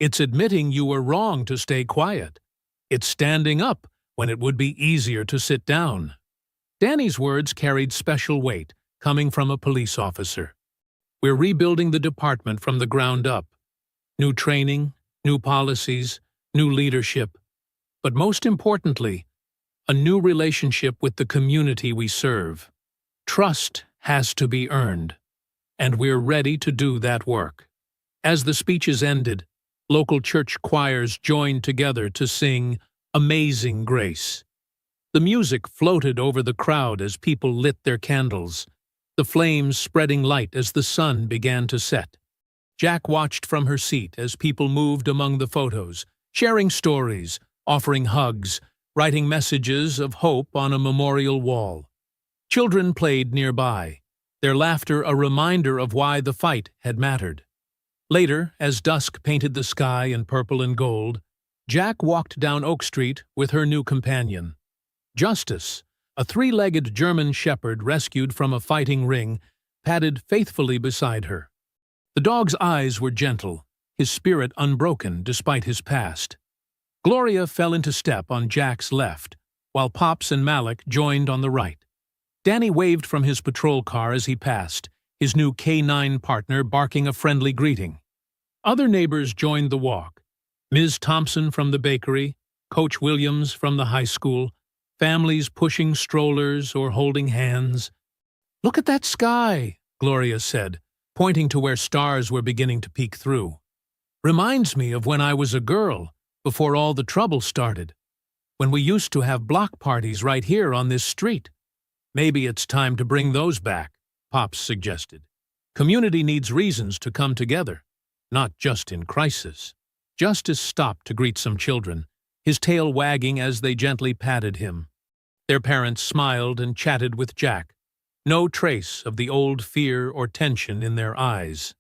it's admitting you were wrong to stay quiet. It's standing up when it would be easier to sit down. Danny's words carried special weight, coming from a police officer. We're rebuilding the department from the ground up. New training, new policies, new leadership, but most importantly, a new relationship with the community we serve. Trust has to be earned, and we're ready to do that work. As the speeches ended, local church choirs joined together to sing Amazing Grace. The music floated over the crowd as people lit their candles, the flames spreading light as the sun began to set. Jack watched from her seat as people moved among the photos, sharing stories, offering hugs, writing messages of hope on a memorial wall. Children played nearby, their laughter a reminder of why the fight had mattered. Later, as dusk painted the sky in purple and gold, Jack walked down Oak Street with her new companion. Justice, a three-legged German shepherd rescued from a fighting ring, padded faithfully beside her. The dog's eyes were gentle, his spirit unbroken despite his past. Gloria fell into step on Jack's left, while Pops and Malik joined on the right. Danny waved from his patrol car as he passed, his new K9 partner barking a friendly greeting. Other neighbors joined the walk. Ms. Thompson from the bakery, Coach Williams from the high school, families pushing strollers or holding hands. "Look at that sky," Gloria said, pointing to where stars were beginning to peek through. "Reminds me of when I was a girl, before all the trouble started, when we used to have block parties right here on this street. Maybe it's time to bring those back," Pops suggested. "Community needs reasons to come together." not just in crisis. Justice stopped to greet some children, his tail wagging as they gently patted him. Their parents smiled and chatted with Jack, no trace of the old fear or tension in their eyes.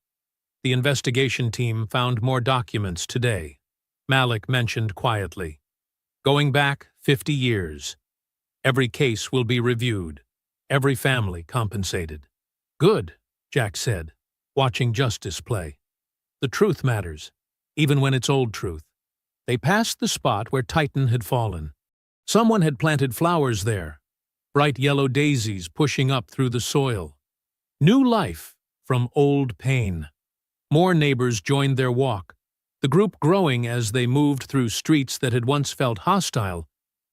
The investigation team found more documents today, Malik mentioned quietly. Going back 50 years. Every case will be reviewed, every family compensated. Good, Jack said, watching justice play. The truth matters, even when it's old truth. They passed the spot where Titan had fallen. Someone had planted flowers there, bright yellow daisies pushing up through the soil. New life from old pain. More neighbors joined their walk, the group growing as they moved through streets that had once felt hostile,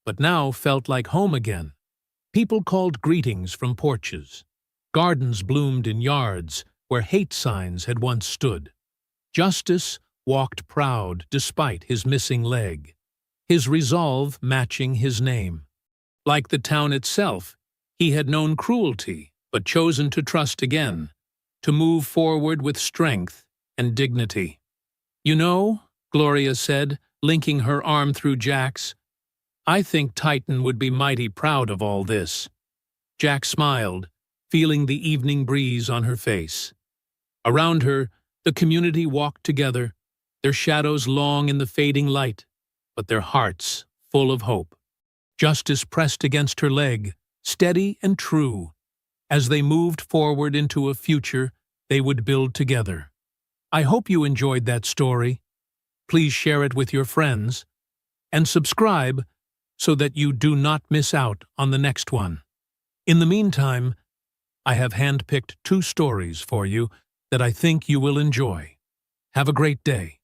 but now felt like home again. People called greetings from porches. Gardens bloomed in yards where hate signs had once stood. Justice walked proud despite his missing leg, his resolve matching his name. Like the town itself, he had known cruelty, but chosen to trust again, to move forward with strength and dignity. You know, Gloria said, linking her arm through Jack's, I think Titan would be mighty proud of all this. Jack smiled, feeling the evening breeze on her face. Around her, the community walked together, their shadows long in the fading light, but their hearts full of hope. Justice pressed against her leg, steady and true, as they moved forward into a future they would build together. I hope you enjoyed that story. Please share it with your friends, and subscribe so that you do not miss out on the next one. In the meantime, I have handpicked 2 stories for you that I think you will enjoy. Have a great day.